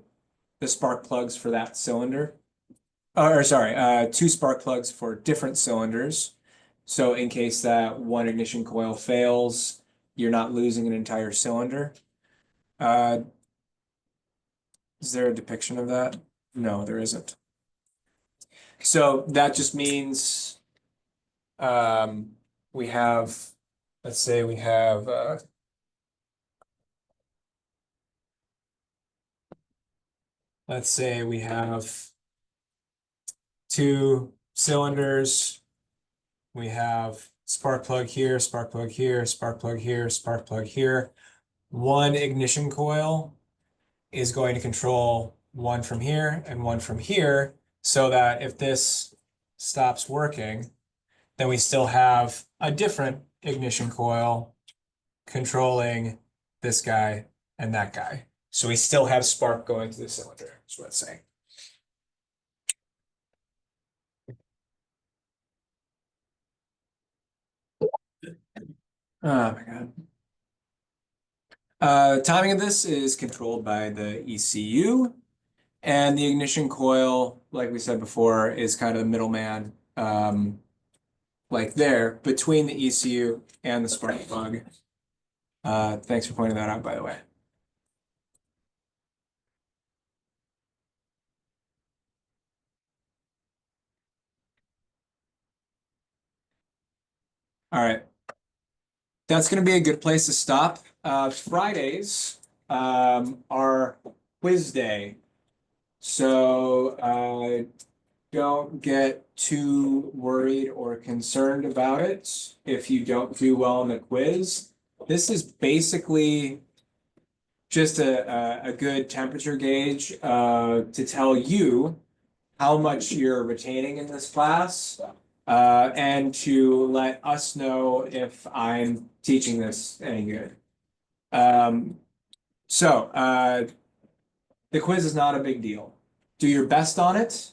spark plugs for that cylinder. Or sorry, two spark plugs for different cylinders. So in case that one ignition coil fails, you're not losing an entire cylinder. Is there a depiction of that? No, there isn't. So that just means we have, let's say we have let's say we have two cylinders. We have spark plug here, spark plug here, spark plug here, spark plug here. One ignition coil is going to control one from here and one from here, so that if this stops working, then we still have a different ignition coil controlling this guy and that guy. So we still have spark going through the cylinder, is what it's saying. Oh my God. Timing of this is controlled by the ECU, and the ignition coil, like we said before, is kind of the middleman, like there between the ECU and the spark plug. Thanks for pointing that out, by the way. All right. That's going to be a good place to stop. Fridays are quiz day. So don't get too worried or concerned about it if you don't do well on the quiz. This is basically just a good temperature gauge to tell you how much you're retaining in this class, and to let us know if I'm teaching this any good. So the quiz is not a big deal. Do your best on it.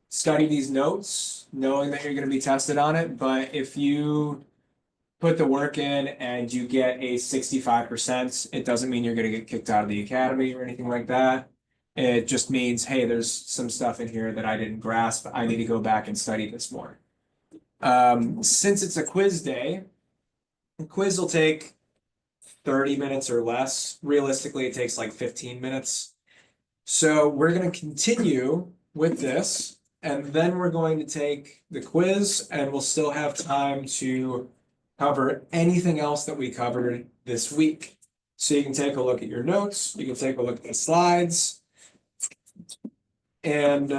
Study these notes, knowing that you're going to be tested on it. But if you put the work in and you get a 65%, it doesn't mean you're going to get kicked out of the academy or anything like that. It just means, hey, there's some stuff in here that I didn't grasp. I need to go back and study this more. Since it's a quiz day, the quiz will take 30 minutes or less. Realistically, it takes like 15 minutes. So we're going to continue with this, and then we're going to take the quiz, and we'll still have time to cover anything else that we covered this week. So you can take a look at your notes, you can take a look at the slides, and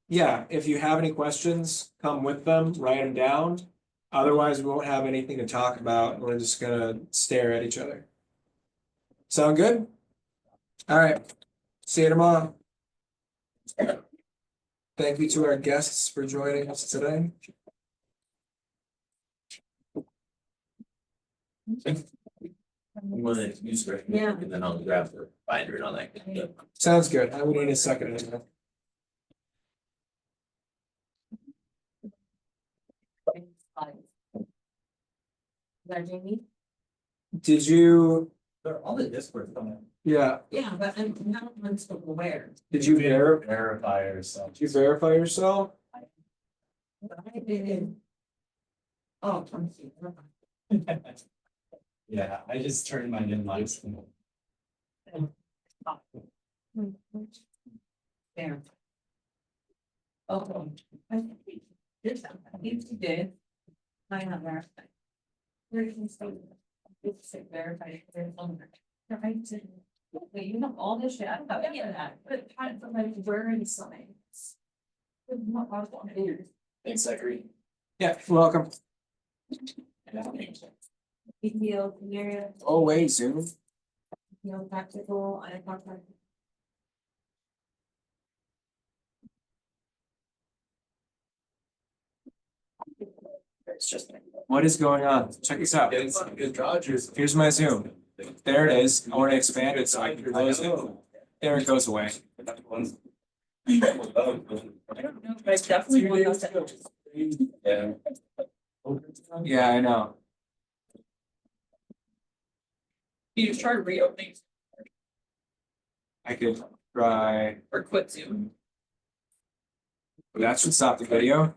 yeah, if you have any questions, come with them, write them down. Otherwise, we won't have anything to talk about. We're just gonna stare at each other. Sound good? All right, see you tomorrow. Thank you to our guests for joining us today. I'm gonna use it, Yeah. and then I'll grab the binder and all that. Sounds good. I would need a second. Anyway. Is that Jamie? Did you, All the Discord coming. yeah, Yeah, but I'm not aware. did you Verify yourself. did you verify yourself? I did. Oh, I'm sorry. Yeah, I just turned mine in last. There. Okay. I think he did something. He did. I not verified. Where can you say? It's say verified. There's on there. Right. Wait, you know all this shit. I don't know any of that, but trying to like wearing signs. Not possible. Thanks, Zachary. Yeah, welcome. PPL scenario. Oh, wait, Zoom. Practical, I talked about. It's just. What is going on? Check this out. Good Dodgers. Here's my Zoom. There it is. I want to expand it so I can close it. There it goes away. I don't know, but I definitely want us to. Yeah. Yeah, I know. You try reopening I could try. or quit Zoom. That should stop the video.